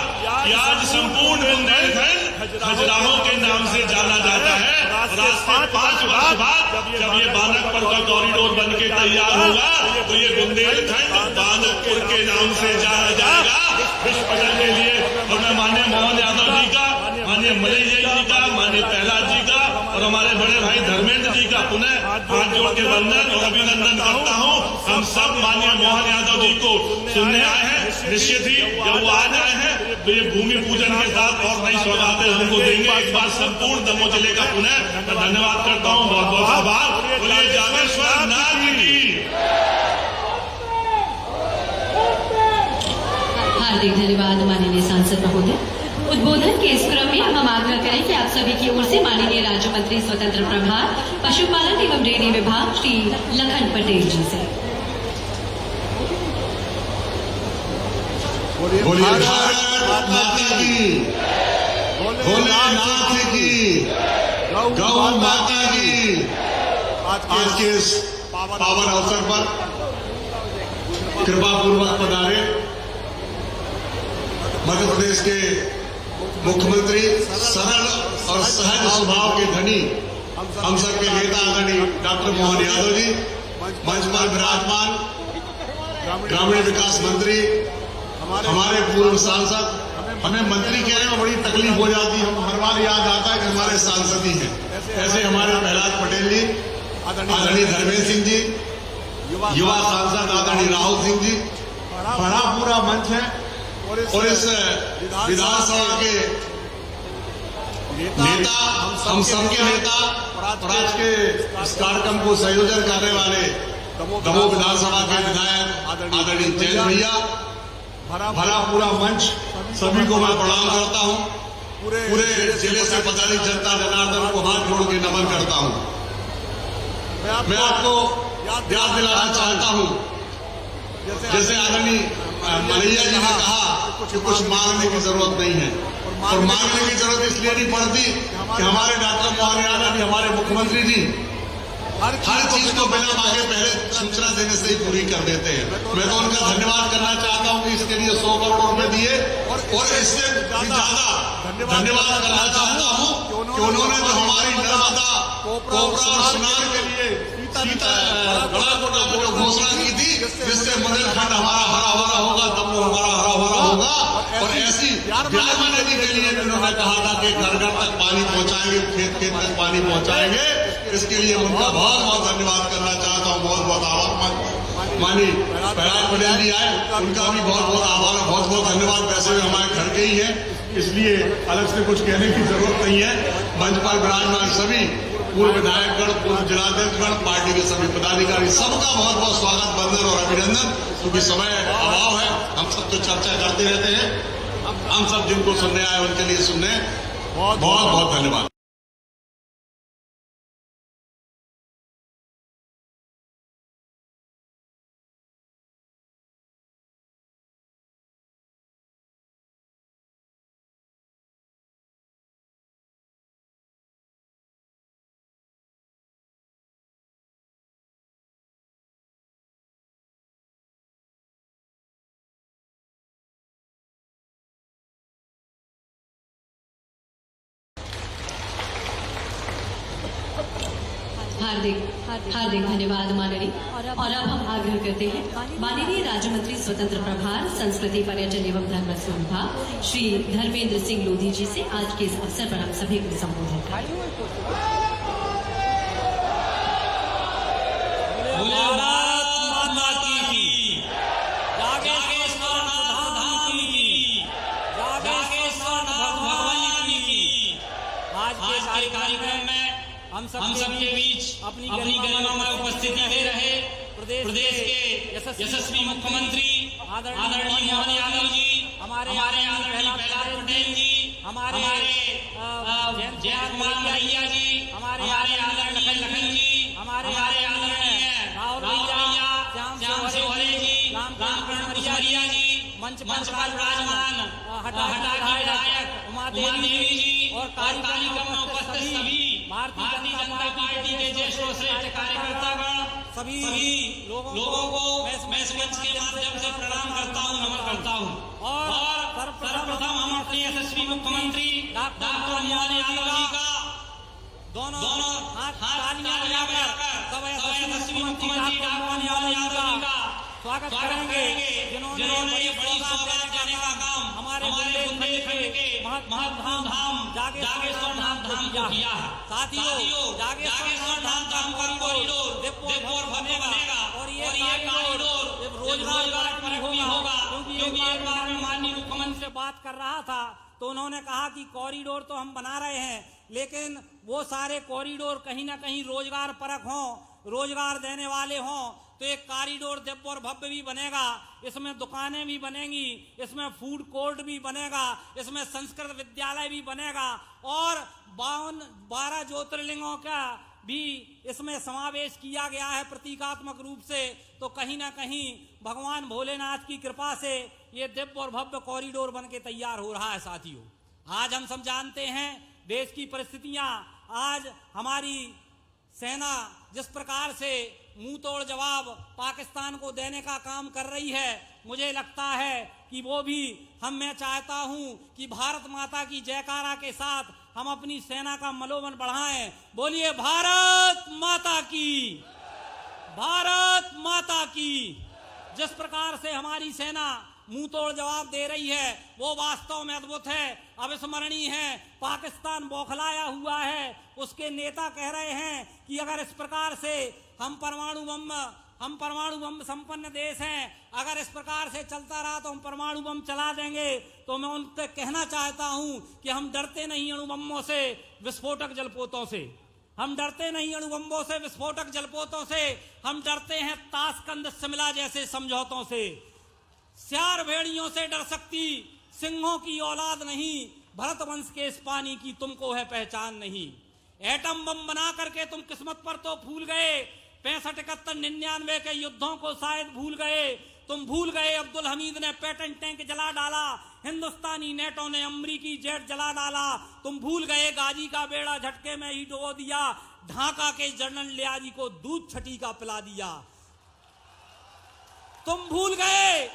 कि आज संपूर्ण बुंदेलखंड खजुराहो के नाम से जाना जाता है। और आज से 5 वर्ष बाद जब ये बांदकपुर का कॉरिडोर बन के तैयार होगा तो ये बुंदेलखंड बांदकपुर के नाम से जाना जाएगा विश्व पटल के लिए। और मैं माननीय मोहन यादव जी का, माननीय मलय जी का, माननीय प्रहलाद जी का और हमारे बड़े भाई धर्मेंद्र जी का पुनः हाथ जोड़ के वंदन और अभिनंदन करता हूँ। हम सब माननीय मोहन यादव जी को सुनने आए हैं। निश्चित ही जब वो आ जाए हैं तो ये भूमि पूजन के साथ और नई सौगातें हमको देंगे। एक बार संपूर्ण दमोह जिले का पुनः मैं धन्यवाद करता हूँ, बहुत बहुत आभार। बोलिए जागेश्वर नाथ की। हार्दिक धन्यवाद माननीय सांसद महोदय। उद्बोधन के इस क्रम में हम आग्रह करें कि आप सभी की ओर से माननीय राज्य मंत्री स्वतंत्र प्रभार पशुपालन एवं डेयरी विभाग श्री लखन पटेल जी से। बोलिए भारत माता की, भोलेनाथ की, गौ माता की। आज के इस पावन अवसर पर कृपा पूर्वक पधारे मध्य प्रदेश के मुख्यमंत्री, सरल और सहज स्वभाव के धनी हम सबके नेता आदरणीय डॉक्टर मोहन यादव जी, मंच पर विराजमान ग्रामीण विकास मंत्री, हमारे पूर्व सांसद हमें मंत्री कहने में बड़ी तकलीफ हो जाती है। हम हर बार याद आता है कि हमारे सांसद ही हैं। ऐसे हमारे प्रहलाद पटेल जी, आदरणीय धर्मेंद्र सिंह जी, युवा सांसद आदरणीय राहुल सिंह जी, बड़ा पूरा मंच है और इस विधानसभा के नेता, हम सबके नेता और आज के इस कार्यक्रम को संयोजन करने वाले दमोह विधानसभा के विधायक आदरणीय जैन भैया, भरा पूरा मंच, सभी को मैं प्रणाम करता हूं। पूरे जिले से पधारी जनता जनार्दन को हाथ जोड़ के नमन करता हूं। मैं आपको याद दिलाना चाहता हूं, जैसे आदरणीय मलैया जी ने कहा कि कुछ मांगने की जरूरत नहीं है, और मांगने की जरूरत इसलिए नहीं पड़ती कि हमारे डॉक्टर मोहन यादव जी, हमारे मुख्यमंत्री जी हर चीज को बिना मांगे पहले सूचना देने से ही पूरी कर देते हैं। मैं तो उनका धन्यवाद करना चाहता हूं कि इसके लिए 100 करोड़ रुपए दिए, और इससे भी ज्यादा धन्यवाद करना चाहता हूं कि उन्होंने जो हमारी नर्मदा, कोपरा और सुनार के लिए जो घोषणा की थी, जिससे बुंदेलखंड हमारा हरा भरा होगा, दमोह हमारा हरा भरा होगा, और ऐसी ब्याहरी नदी के लिए उन्होंने कहा था कि घर घर तक पानी पहुंचाएंगे, खेत खेत तक पानी पहुंचाएंगे। इसके लिए उनका बहुत बहुत धन्यवाद करना चाहता हूँ, बहुत बहुत आभार। मानी प्रहलाद पटेल जी आए, उनका भी बहुत बहुत आभार, बहुत बहुत धन्यवाद। वैसे भी हमारे घर के ही है, इसलिए अलग से कुछ कहने की जरूरत नहीं है। मंच पर विराजमान सभी पूर्व विधायकगण, पूर्व जिलाध्यक्षगण, पार्टी के सभी पदाधिकारी, सबका बहुत बहुत स्वागत, वंदन और अभिनंदन। क्योंकि समय अभाव है, हम सब तो चर्चा करते रहते हैं। हम सब जिनको सुनने आए उनके लिए सुनने बहुत बहुत धन्यवाद। हार्दिक धन्यवाद माननीय। और अब हम आग्रह करते हैं माननीय राज्य मंत्री स्वतंत्र प्रभार, संस्कृति, पर्यटन एवं धर्म विभाग श्री धर्मेंद्र सिंह लोधी जी से आज के इस अवसर पर हम सभी को संबोधित करें। आज के कार्यक्रम में हम सबके बीच अपनी गरिमामय उपस्थिति दे रहे प्रदेश के यशस्वी मुख्यमंत्री आदरणीय मोहन यादव जी, हमारे आदरणीय प्रहलाद पटेल जी, हमारे जयंत कुमार मलैया जी, हमारे आदरणीय लखन जी, हमारे आदरणीय राहुल भैया, श्याम सिंह जी, रामकरण मरिया जी, मंच पर विराजमान हटा विधायक उमा देवी जी और कार्यक्रम में उपस्थित सभी भारतीय जनता पार्टी के ज्येष्ठ श्रेष्ठ कार्यकर्तागण, सभी लोगों को मैं इस मंच के माध्यम से प्रणाम करता हूँ, नमन करता हूँ। और सर्वप्रथम हम अपने यशस्वी मुख्यमंत्री डॉक्टर मोहन यादव जी का दोनों हाथ तालियां बजाकर सब यशस्वी मुख्यमंत्री डॉक्टर मोहन यादव जी का स्वागत करेंगे, जिन्होंने बड़ी सौगात देने का काम हमारे बुंदेलखंड के महत्वपूर्ण धाम जागेश्वर धाम को किया है। साथियों, जागेश्वर धाम का कॉरिडोर देवपुर बनेगा और ये कॉरिडोर रोजगार परक भी होगा। क्योंकि एक बार मैं माननीय मुख्यमंत्री से बात कर रहा था तो उन्होंने कहा कि कॉरिडोर तो हम बना रहे हैं, लेकिन वो सारे कॉरिडोर कहीं ना कहीं रोजगार परक हों, रोजगार देने वाले हों। तो एक कॉरिडोर दिव्य और भव्य भी बनेगा, इसमें दुकानें भी बनेंगी, इसमें फूड कोर्ट भी बनेगा, इसमें संस्कृत विद्यालय भी बनेगा और 12 ज्योतिर्लिंगों का भी इसमें समावेश किया गया है प्रतीकात्मक रूप से। तो कहीं ना कहीं भगवान भोलेनाथ की कृपा से ये दिव्य और भव्य कॉरिडोर बन के तैयार हो रहा है। साथियों, आज हम सब जानते हैं देश की परिस्थितियां, आज हमारी सेना जिस प्रकार से मुंह तोड़ जवाब पाकिस्तान को देने का काम कर रही है, मुझे लगता है कि वो भी मैं चाहता हूं कि भारत माता की जयकारा के साथ हम अपनी सेना का मनोबल बढ़ाएं। बोलिए भारत माता की, भारत माता की। जिस प्रकार से हमारी सेना मुंह तोड़ जवाब दे रही है वो वास्तव में अद्भुत है, अविस्मरणीय है। पाकिस्तान बौखलाया हुआ है। उसके नेता कह रहे हैं कि अगर इस प्रकार से हम परमाणु बम संपन्न देश हैं, अगर इस प्रकार से चलता रहा तो हम परमाणु बम चला देंगे। तो मैं उनसे कहना चाहता हूं कि हम डरते नहीं अणु बमों से, विस्फोटक जलपोतों से। हम डरते नहीं अणु बमों से, विस्फोटक जलपोतों से। हम डरते हैं ताशकंद शिमला जैसे समझौतों से। स्यार भेड़ियों से डर सकती सिंहों की औलाद नहीं, भरत वंश के इस पानी की तुमको है पहचान नहीं। एटम बम बना करके तुम किस्मत पर तो फूल गए, 65, 71, 99 के युद्धों को शायद भूल गए। तुम भूल गए अब्दुल हमीद ने पेटेंट टैंक जला डाला, हिंदुस्तानी नेटों ने अमरीकी जेट जला डाला। तुम भूल गए गाजी का बेड़ा झटके में ही डुबो दिया, ढाका के जनरल लियाजी को दूध छठी का पिला दिया। तुम भूल गए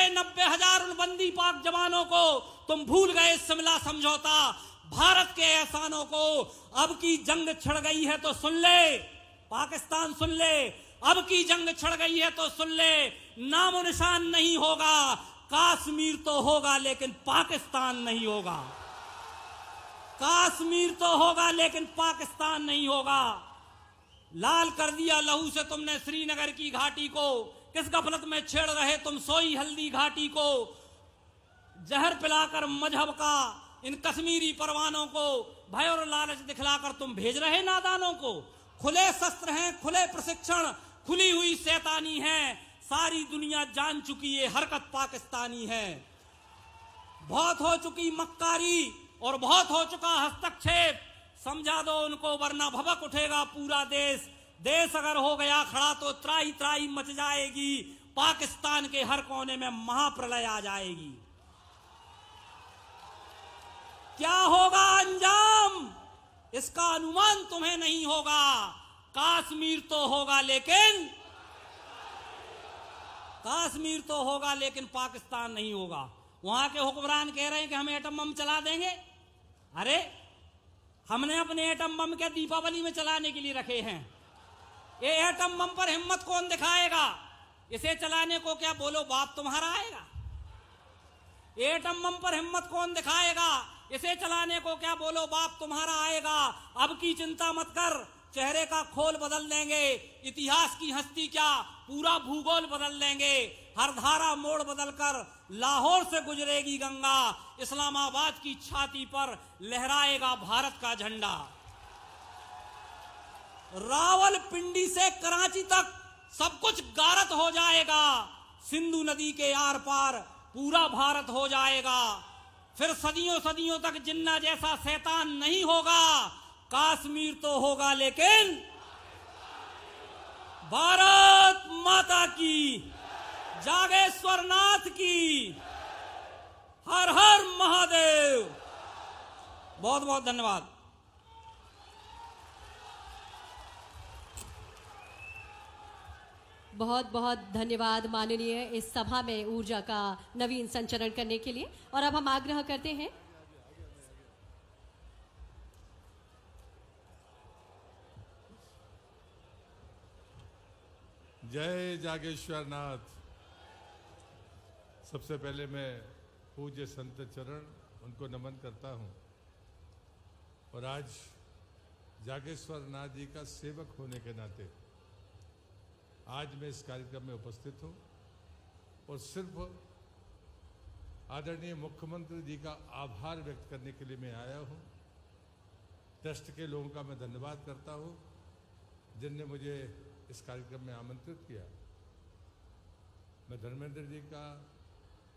90,000 बंदी पाक जवानों को। तुम भूल गए शिमला समझौता, भारत के एहसानों को। अब की जंग छिड़ गई है तो सुन ले पाकिस्तान, सुन ले। अब की जंग छिड़ गई है तो सुन ले, नामो निशान नहीं होगा। कश्मीर तो होगा लेकिन पाकिस्तान नहीं होगा। कश्मीर तो होगा लेकिन पाकिस्तान नहीं होगा। लाल कर दिया लहू से तुमने श्रीनगर की घाटी को। किस गफलत में छेड़ रहे तुम सोई हल्दी घाटी को। जहर पिलाकर मजहब का इन कश्मीरी परवानों को भय और लालच दिखलाकर तुम भेज रहे नादानों को। खुले शस्त्र हैं, खुले प्रशिक्षण, खुली हुई शैतानी है। सारी दुनिया जान चुकी है हरकत पाकिस्तानी है। बहुत हो चुकी मक्कारी और बहुत हो चुका हस्तक्षेप। समझा दो उनको वरना भभक उठेगा पूरा देश। देश अगर हो गया खड़ा तो त्राही त्राही मच जाएगी। पाकिस्तान के हर कोने में महाप्रलय आ जाएगी। क्या होगा अंजाम इसका अनुमान तुम्हें नहीं होगा। कश्मीर तो होगा लेकिन पाकिस्तान नहीं होगा। वहां के हुक्मरान कह रहे हैं कि हम एटम बम चला देंगे। अरे हमने अपने एटम बम के दीपावली में चलाने के लिए रखे हैं। ये एटम बम पर हिम्मत कौन दिखाएगा। इसे चलाने को क्या बोलो बाप तुम्हारा आएगा। एटम बम पर हिम्मत कौन दिखाएगा। इसे चलाने को क्या बोलो बाप तुम्हारा आएगा। अब की चिंता मत कर, चेहरे का खोल बदल देंगे। इतिहास की हस्ती क्या पूरा भूगोल बदल देंगे। हर धारा मोड़ बदलकर लाहौर से गुजरेगी गंगा। इस्लामाबाद की छाती पर लहराएगा भारत का झंडा। रावलपिंडी से कराची तक सब कुछ गारत हो जाएगा। सिंधु नदी के आर पार पूरा भारत हो जाएगा। फिर सदियों सदियों तक जिन्ना जैसा शैतान नहीं होगा। कश्मीर तो होगा लेकिन भारत माता की, जागेश्वर नाथ की, हर हर महादेव। बहुत बहुत धन्यवाद। बहुत बहुत धन्यवाद माननीय इस सभा में ऊर्जा का नवीन संचरण करने के लिए। और अब हम आग्रह करते हैं जय जागेश्वर नाथ। सबसे पहले मैं पूज्य संत चरण उनको नमन करता हूं और आज जागेश्वर नाथ जी का सेवक होने के नाते आज मैं इस कार्यक्रम में उपस्थित हूं और सिर्फ आदरणीय मुख्यमंत्री जी का आभार व्यक्त करने के लिए मैं आया हूं। ट्रस्ट के लोगों का मैं धन्यवाद करता हूं जिनने मुझे इस कार्यक्रम में आमंत्रित किया। मैं धर्मेंद्र जी का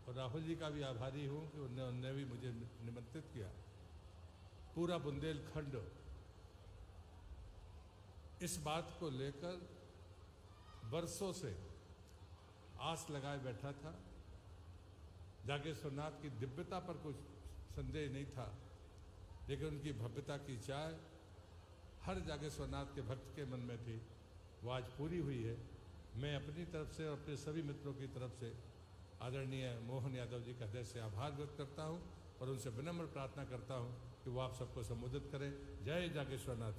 और राहुल जी का भी आभारी हूं कि उन्होंने भी मुझे निमंत्रित किया। पूरा बुंदेलखंड इस बात को लेकर बरसों से आस लगाए बैठा था। जागेश्वर नाथ की दिव्यता पर कुछ संदेह नहीं था, लेकिन उनकी भव्यता की चाह हर जागेश्वर नाथ के भक्त के मन में थी। वो आज पूरी हुई है। मैं अपनी तरफ से और अपने सभी मित्रों की तरफ से आदरणीय मोहन यादव जी का हृदय से आभार व्यक्त करता हूं और उनसे विनम्र प्रार्थना करता हूं कि वो आप सबको संबोधित करें। जय जागेश्वर नाथ।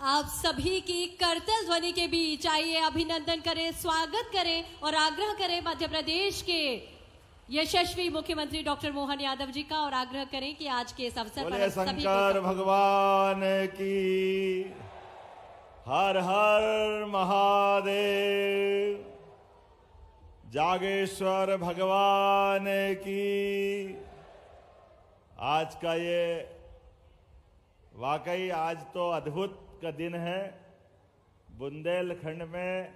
आप सभी की करतल ध्वनि के बीच आइए अभिनंदन करें, स्वागत करें और आग्रह करें मध्य प्रदेश के यशस्वी मुख्यमंत्री डॉक्टर मोहन यादव जी का, और आग्रह करें कि आज के इस अवसर पर सभी शंकर भगवान की हर हर महादेव, जागेश्वर भगवान की। आज का ये वाकई आज तो अद्भुत का दिन है। बुंदेलखंड में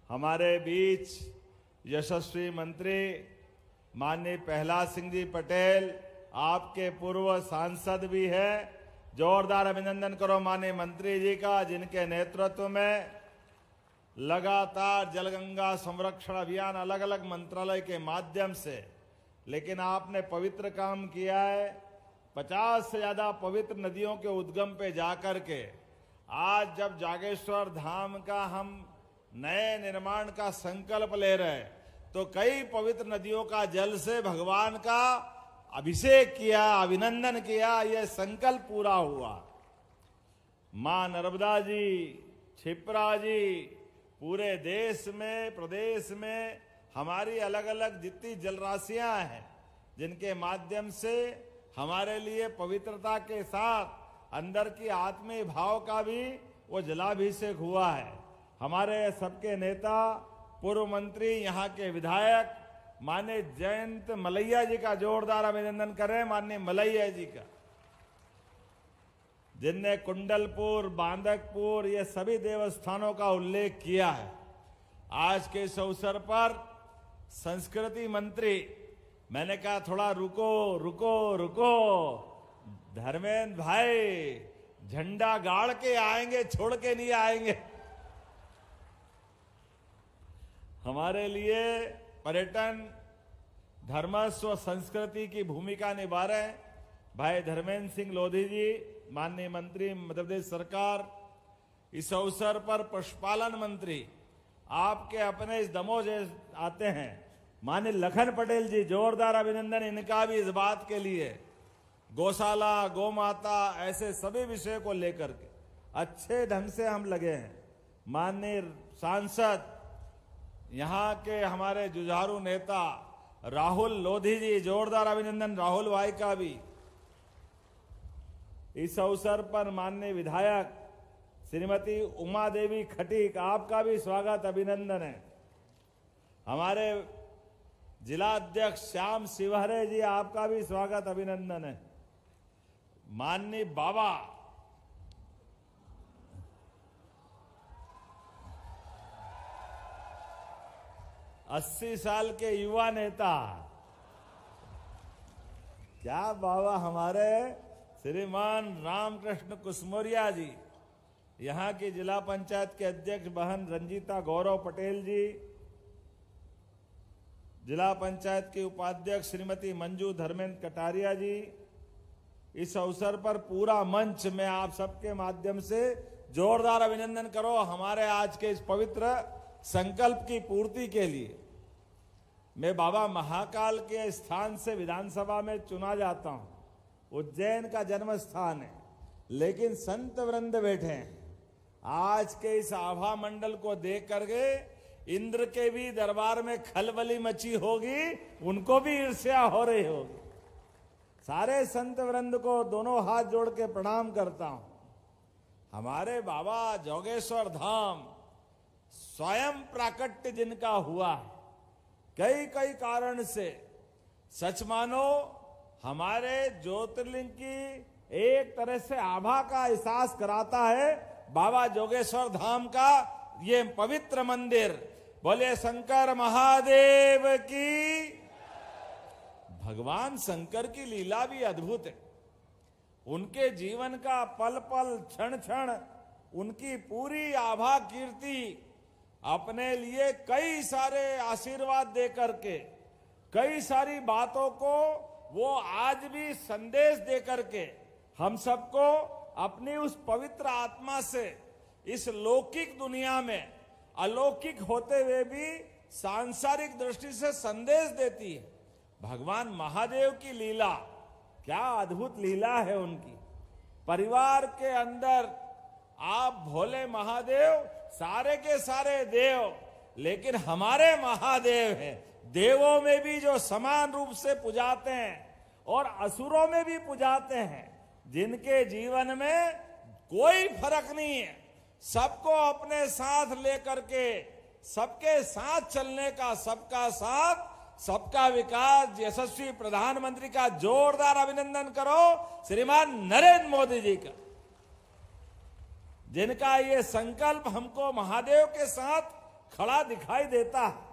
हमारे बीच यशस्वी मंत्री माननीय प्रहलाद सिंह जी पटेल, आपके पूर्व सांसद भी है। जोरदार अभिनंदन करो माननीय मंत्री जी का, जिनके नेतृत्व में लगातार जलगंगा संरक्षण अभियान अलग अलग मंत्रालय के माध्यम से, लेकिन आपने पवित्र काम किया है। 50 से ज्यादा पवित्र नदियों के उद्गम पे जाकर के आज जब जागेश्वर धाम का हम नए निर्माण का संकल्प ले रहे हैं, तो कई पवित्र नदियों का जल से भगवान का अभिषेक किया, अभिनंदन किया, यह संकल्प पूरा हुआ। मां नर्मदा जी, क्षिप्रा जी, पूरे देश में प्रदेश में हमारी अलग अलग जितनी जलराशियां हैं, जिनके माध्यम से हमारे लिए पवित्रता के साथ अंदर की आत्मीय भाव का भी वो जलाभिषेक हुआ है। हमारे सबके नेता, पूर्व मंत्री, यहाँ के विधायक माननीय जयंत मलैया जी का जोरदार अभिनंदन करें, माननीय मलैया जी का, जिनने कुंडलपुर, बांदकपुर ये सभी देवस्थानों का उल्लेख किया है। आज के इस अवसर पर संस्कृति मंत्री, मैंने कहा थोड़ा रुको रुको रुको, धर्मेंद्र भाई झंडा गाड़ के आएंगे, छोड़ के नहीं आएंगे। हमारे लिए पर्यटन, धर्मस्व, संस्कृति की भूमिका निभा रहे हैं भाई धर्मेंद्र सिंह लोधी जी, माननीय मंत्री मध्य प्रदेश सरकार। इस अवसर पर पशुपालन मंत्री आपके अपने इस दमोह से आते हैं, माननीय लखन पटेल जी, जोरदार अभिनंदन इनका भी इस बात के लिए। गौशाला, गौमाता, ऐसे सभी विषय को लेकर के अच्छे ढंग से हम लगे हैं। माननीय सांसद, यहाँ के हमारे जुझारू नेता राहुल लोधी जी, जोरदार अभिनंदन राहुल भाई का भी। इस अवसर पर माननीय विधायक श्रीमती उमा देवी खटीक, आपका भी स्वागत अभिनंदन है। हमारे जिला अध्यक्ष श्याम शिवहरे जी, आपका भी स्वागत अभिनंदन है। माननीय बाबा अस्सी साल के युवा नेता, क्या बाबा, हमारे श्रीमान रामकृष्ण कुसमोरिया जी, यहाँ की जिला पंचायत के अध्यक्ष बहन रंजीता गौरव पटेल जी, जिला पंचायत के उपाध्यक्ष श्रीमती मंजू धर्मेंद्र कटारिया जी। इस अवसर पर पूरा मंच में आप सबके माध्यम से जोरदार अभिनंदन करो हमारे आज के इस पवित्र संकल्प की पूर्ति के लिए। मैं बाबा महाकाल के स्थान से विधानसभा में चुना जाता हूं। उज्जैन का जन्म स्थान है, लेकिन संत वृंद बैठे हैं। आज के इस आभा मंडल को देख करके इंद्र के भी दरबार में खलबली मची होगी, उनको भी ईर्ष्या हो रही होगी। सारे संत वृंद को दोनों हाथ जोड़ के प्रणाम करता हूं। हमारे बाबा जोगेश्वर धाम स्वयं प्राकट्य जिनका हुआ है, कई कई कारण से, सच मानो हमारे ज्योतिर्लिंग की एक तरह से आभा का एहसास कराता है बाबा जोगेश्वर धाम का ये पवित्र मंदिर। बोले शंकर महादेव की। भगवान शंकर की लीला भी अद्भुत है। उनके जीवन का पल पल, क्षण क्षण, उनकी पूरी आभा कीर्ति अपने लिए कई सारे आशीर्वाद दे करके, कई सारी बातों को वो आज भी संदेश दे करके हम सबको अपनी उस पवित्र आत्मा से इस लौकिक दुनिया में अलौकिक होते हुए भी सांसारिक दृष्टि से संदेश देती है। भगवान महादेव की लीला, क्या अद्भुत लीला है उनकी। परिवार के अंदर आप भोले महादेव सारे के सारे देव, लेकिन हमारे महादेव हैं, देवों में भी जो समान रूप से पुजाते हैं और असुरों में भी पुजाते हैं, जिनके जीवन में कोई फर्क नहीं है, सबको अपने साथ लेकर के सबके साथ चलने का, सबका साथ सबका विकास यशस्वी प्रधानमंत्री का जोरदार अभिनंदन करो श्रीमान नरेंद्र मोदी जी का, जिनका ये संकल्प हमको महादेव के साथ खड़ा दिखाई देता है।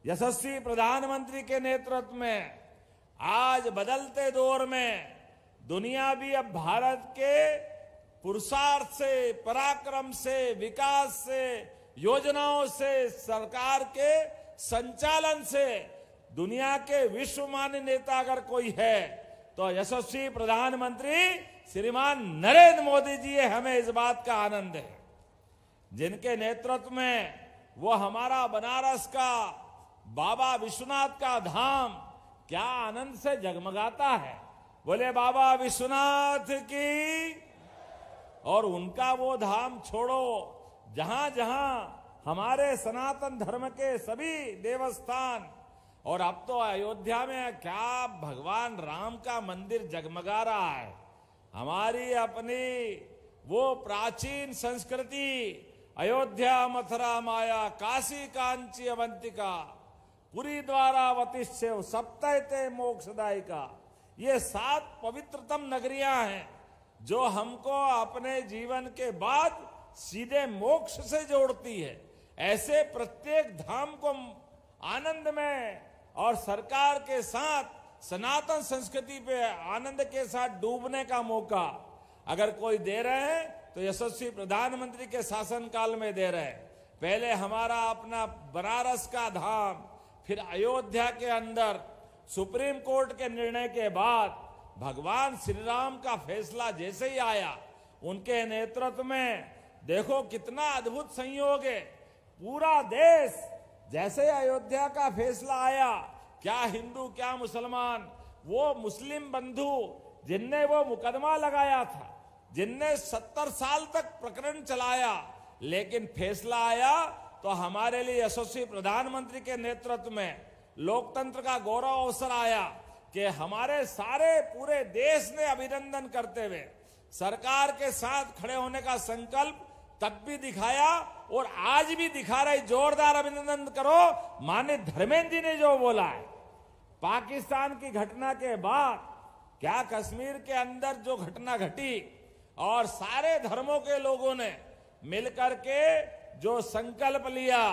यशस्वी प्रधानमंत्री के नेतृत्व में आज बदलते दौर में दुनिया भी अब भारत के पुरुषार्थ से, पराक्रम से, विकास से, योजनाओं से, सरकार के संचालन से दुनिया के विश्वमान्य नेता अगर कोई है तो यशस्वी प्रधानमंत्री श्रीमान नरेंद्र मोदी जी है। हमें इस बात का आनंद है, जिनके नेतृत्व में वो हमारा बनारस का बाबा विश्वनाथ का धाम क्या आनंद से जगमगाता है। बोले बाबा विश्वनाथ की। और उनका वो धाम छोड़ो, जहां जहां हमारे सनातन धर्म के सभी देवस्थान, और अब तो अयोध्या में क्या भगवान राम का मंदिर जगमगा रहा है। हमारी अपनी वो प्राचीन संस्कृति, अयोध्या मथुरा माया काशी कांची अवंतिका पुरी द्वारावतिश्चैव सप्तैते मोक्षदायिका, ये 7 पवित्रतम नगरियां हैं जो हमको अपने जीवन के बाद सीधे मोक्ष से जोड़ती है। ऐसे प्रत्येक धाम को आनंद में और सरकार के साथ सनातन संस्कृति पे आनंद के साथ डूबने का मौका अगर कोई दे रहे हैं तो यशस्वी प्रधानमंत्री के शासनकाल में दे रहे हैं। पहले हमारा अपना बनारस का धाम, फिर अयोध्या के अंदर सुप्रीम कोर्ट के निर्णय के बाद भगवान श्री राम का फैसला जैसे ही आया, उनके नेतृत्व में देखो कितना अद्भुत संयोग है। पूरा देश, जैसे अयोध्या का फैसला आया, क्या हिंदू क्या मुसलमान, वो मुस्लिम बंधु जिनने वो मुकदमा लगाया था, जिनने 70 साल तक प्रकरण चलाया, लेकिन फैसला आया तो हमारे लिए यशस्वी प्रधानमंत्री के नेतृत्व में लोकतंत्र का गौरव अवसर आया कि हमारे सारे पूरे देश ने अभिनंदन करते हुए सरकार के साथ खड़े होने का संकल्प तब भी दिखाया और आज भी दिखा रहे। जोरदार अभिनंदन करो माननीय धर्मेंद्र जी ने जो बोला है। पाकिस्तान की घटना के बाद क्या कश्मीर के अंदर जो घटना घटी और सारे धर्मों के लोगों ने मिलकर के जो संकल्प लिया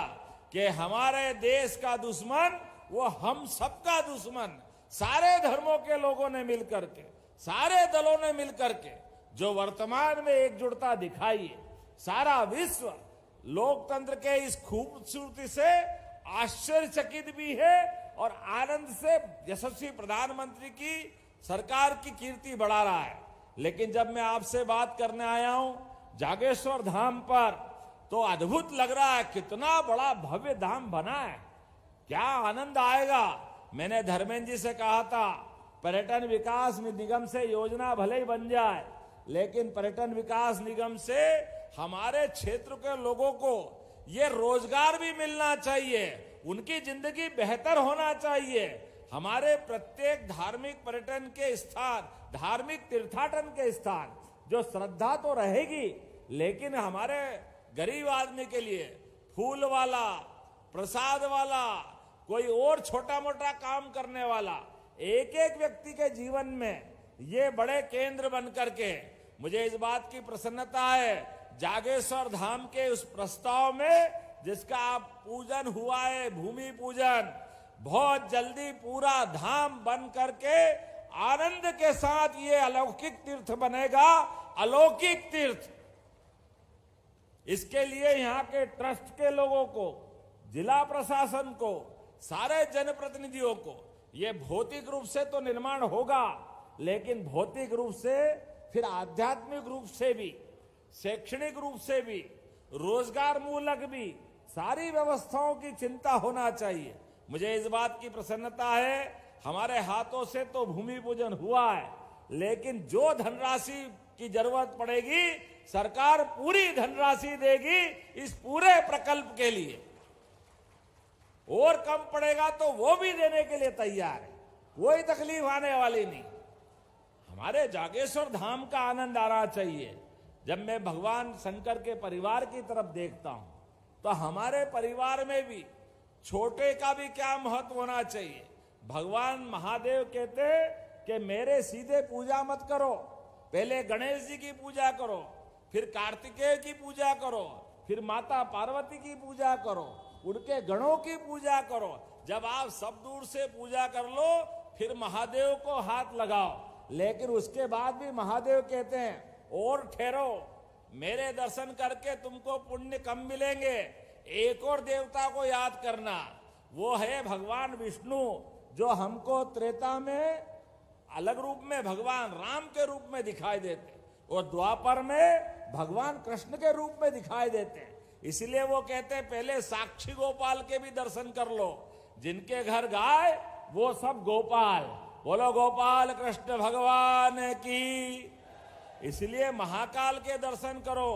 कि हमारे देश का दुश्मन वो हम सबका दुश्मन, सारे धर्मों के लोगों ने मिलकर के, सारे दलों ने मिलकर के जो वर्तमान में एकजुटता दिखाई है, सारा विश्व लोकतंत्र के इस खूबसूरती से आश्चर्यचकित भी है और आनंद से यशस्वी प्रधानमंत्री की सरकार की कीर्ति बढ़ा रहा है। लेकिन जब मैं आपसे बात करने आया हूं जागेश्वर धाम पर, तो अद्भुत लग रहा है, कितना बड़ा भव्य धाम बना है, क्या आनंद आएगा। मैंने धर्मेंद्र जी से कहा था पर्यटन विकास निगम से योजना भले ही बन जाए, लेकिन पर्यटन विकास निगम से हमारे क्षेत्र के लोगों को ये रोजगार भी मिलना चाहिए, उनकी जिंदगी बेहतर होना चाहिए। हमारे प्रत्येक धार्मिक पर्यटन के स्थान, धार्मिक तीर्थाटन के स्थान, जो श्रद्धा तो रहेगी, लेकिन हमारे गरीब आदमी के लिए फूल वाला, प्रसाद वाला, कोई और छोटा मोटा काम करने वाला, एक एक व्यक्ति के जीवन में ये बड़े केंद्र बन करके, मुझे इस बात की प्रसन्नता है जागेश्वर धाम के उस प्रस्ताव में जिसका पूजन हुआ है, भूमि पूजन, बहुत जल्दी पूरा धाम बन करके आनंद के साथ ये अलौकिक तीर्थ बनेगा, अलौकिक तीर्थ। इसके लिए यहाँ के ट्रस्ट के लोगों को, जिला प्रशासन को, सारे जनप्रतिनिधियों को, ये भौतिक रूप से तो निर्माण होगा, लेकिन भौतिक रूप से फिर आध्यात्मिक रूप से भी, शैक्षणिक रूप से भी, रोजगार मूलक भी, सारी व्यवस्थाओं की चिंता होना चाहिए। मुझे इस बात की प्रसन्नता है, हमारे हाथों से तो भूमि पूजन हुआ है, लेकिन जो धनराशि की जरूरत पड़ेगी सरकार पूरी धनराशि देगी इस पूरे प्रकल्प के लिए, और कम पड़ेगा तो वो भी देने के लिए तैयार है, कोई तकलीफ आने वाली नहीं। हमारे जागेश्वर धाम का आनंद आना चाहिए। जब मैं भगवान शंकर के परिवार की तरफ देखता हूं तो हमारे परिवार में भी छोटे का भी क्या महत्व होना चाहिए। भगवान महादेव कहते हैं कि मेरे सीधे पूजा मत करो, पहले गणेश जी की पूजा करो, फिर कार्तिकेय की पूजा करो, फिर माता पार्वती की पूजा करो, उनके गणों की पूजा करो। जब आप सब दूर से पूजा कर लो फिर महादेव को हाथ लगाओ। लेकिन उसके बाद भी महादेव कहते हैं और ठहरो, मेरे दर्शन करके तुमको पुण्य कम मिलेंगे, एक और देवता को याद करना, वो है भगवान विष्णु, जो हमको त्रेता में अलग रूप में भगवान राम के रूप में दिखाई देते और द्वापर में भगवान कृष्ण के रूप में दिखाई देते हैं। इसलिए वो कहते हैं पहले साक्षी गोपाल के भी दर्शन कर लो, जिनके घर गाय वो सब गोपाल। बोलो गोपाल कृष्ण भगवान की। इसलिए महाकाल के दर्शन करो,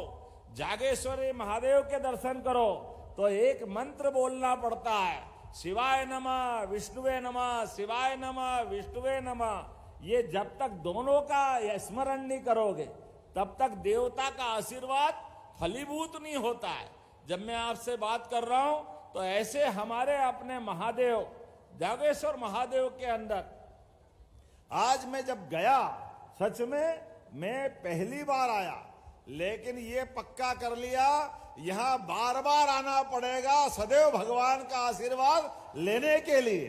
जागेश्वरी महादेव के दर्शन करो तो एक मंत्र बोलना पड़ता है, शिवाय नमः विष्णुवे नमः, शिवाय नमः विष्णुवे नमः। ये जब तक दोनों का स्मरण नहीं करोगे तब तक देवता का आशीर्वाद फलीभूत नहीं होता है। जब मैं आपसे बात कर रहा हूं तो ऐसे हमारे अपने महादेव जागेश्वर महादेव के अंदर आज मैं जब गया, सच में मैं पहली बार आया, लेकिन ये पक्का कर लिया यहां बार बार आना पड़ेगा सदैव भगवान का आशीर्वाद लेने के लिए।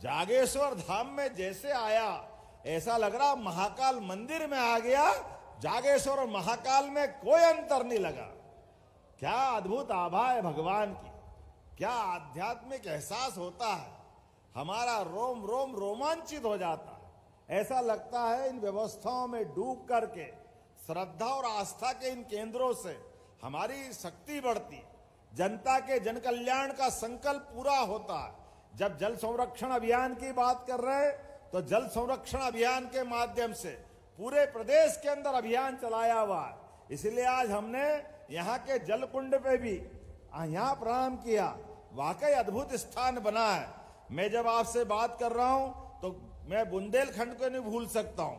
जागेश्वर धाम में जैसे आया ऐसा लग रहा महाकाल मंदिर में आ गया। जागेश्वर और महाकाल में कोई अंतर नहीं लगा। क्या अद्भुत आभा है भगवान की, क्या आध्यात्मिक एहसास होता है, हमारा रोम रोम रोमांचित हो जाता है। ऐसा लगता है इन व्यवस्थाओं में डूब करके श्रद्धा और आस्था के इन केंद्रों से हमारी शक्ति बढ़ती, जनता के जन कल्याण का संकल्प पूरा होता है। जब जल संरक्षण अभियान की बात कर रहे हैं तो जल संरक्षण अभियान के माध्यम से पूरे प्रदेश के अंदर अभियान चलाया हुआ है। इसलिए आज हमने यहाँ के जल कुंड पे भी यहाँ प्रणाम किया, वाकई अद्भुत स्थान बना है। मैं जब आपसे बात कर रहा हूं तो मैं बुंदेलखंड को नहीं भूल सकता हूं।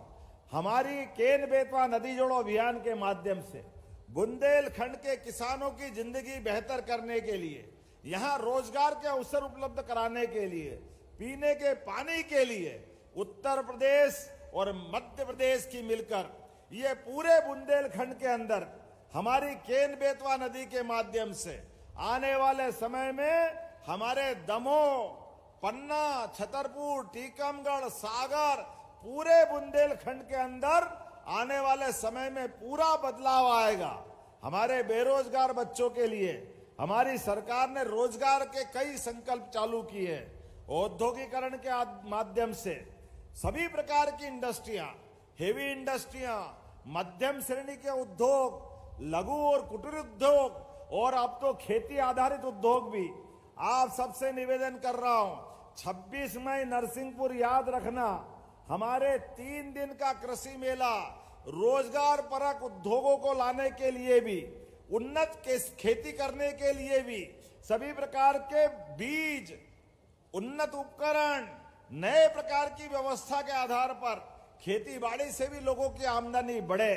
हमारी केन बेतवा नदी जोड़ो अभियान के माध्यम से बुंदेलखंड के किसानों की जिंदगी बेहतर करने के लिए, यहाँ रोजगार के अवसर उपलब्ध कराने के लिए, पीने के पानी के लिए उत्तर प्रदेश और मध्य प्रदेश की मिलकर ये पूरे बुंदेलखंड के अंदर हमारी केन बेतवा नदी के माध्यम से आने वाले समय में हमारे दमोह, पन्ना, छतरपुर, टीकमगढ़, सागर, पूरे बुंदेलखंड के अंदर आने वाले समय में पूरा बदलाव आएगा। हमारे बेरोजगार बच्चों के लिए हमारी सरकार ने रोजगार के कई संकल्प चालू किए। औद्योगिकरण के माध्यम से सभी प्रकार की इंडस्ट्रियां, हेवी इंडस्ट्रियां, मध्यम श्रेणी के उद्योग, लघु और कुटीर उद्योग और अब तो खेती आधारित उद्योग भी। आप सबसे निवेदन कर रहा हूं, 26 मई नरसिंहपुर याद रखना, हमारे 3 दिन का कृषि मेला रोजगार परक उद्योगों को लाने के लिए भी, उन्नत खेती करने के लिए भी, सभी प्रकार के बीज, उन्नत उपकरण, नए प्रकार की व्यवस्था के आधार पर खेती बाड़ी से भी लोगों की आमदनी बढ़े।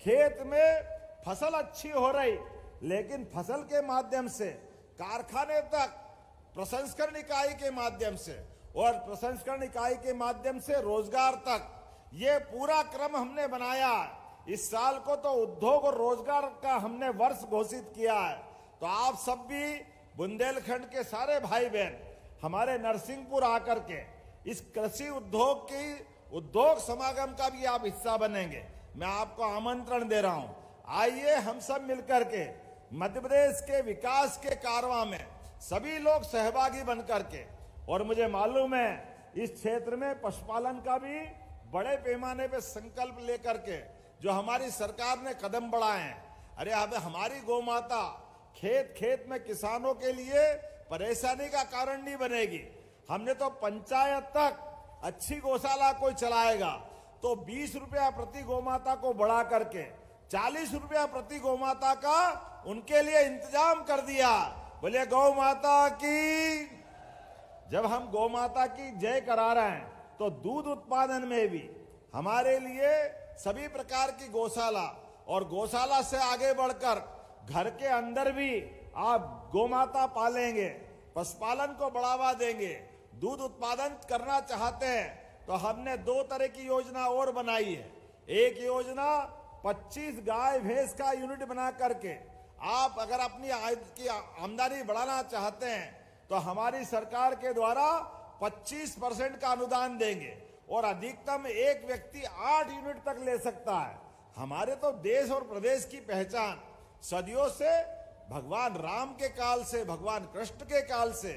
खेत में फसल अच्छी हो रही, लेकिन फसल के माध्यम से कारखाने तक, प्रसंस्करण इकाई के माध्यम से और प्रसंस्करण इकाई के माध्यम से रोजगार तक, ये पूरा क्रम हमने बनाया। इस साल को तो उद्योग और रोजगार का हमने वर्ष घोषित किया है। तो आप सब भी बुंदेलखंड के सारे भाई बहन हमारे नरसिंहपुर आकर के इस कृषि उद्योग समागम का भी आप हिस्सा बनेंगे। मैं आपको आमंत्रण दे रहा हूं, आइए हम सब मिलकर के मध्य प्रदेश के विकास के कारवां में सभी लोग सहभागी बनकर के, और मुझे मालूम है इस क्षेत्र में पशुपालन का भी बड़े पैमाने पे संकल्प लेकर के जो हमारी सरकार ने कदम बढ़ाए हैं। अरे अब हमारी गौ माता खेत खेत में किसानों के लिए परेशानी का कारण नहीं बनेगी। हमने तो पंचायत तक अच्छी गौशाला कोई चलाएगा तो 20 रुपया प्रति गौ माता को बढ़ा करके 40 रुपया प्रति गौ माता का उनके लिए इंतजाम कर दिया। बोले गौ माता की। जब हम गौ माता की जय करा रहे हैं तो दूध उत्पादन में भी हमारे लिए सभी प्रकार की गौशाला और गौशाला से आगे बढ़कर घर के अंदर भी आप गौमाता पालेंगे, पशुपालन को बढ़ावा देंगे, दूध उत्पादन करना चाहते हैं तो हमने 2 तरह की योजना और बनाई है। एक योजना 25 गाय भैंस का यूनिट बना करके आप अगर अपनी आमदनी बढ़ाना चाहते हैं तो हमारी सरकार के द्वारा 25% का अनुदान देंगे और अधिकतम एक व्यक्ति 8 यूनिट तक ले सकता है। हमारे तो देश और प्रदेश की पहचान सदियों से भगवान राम के काल से, भगवान कृष्ण के काल से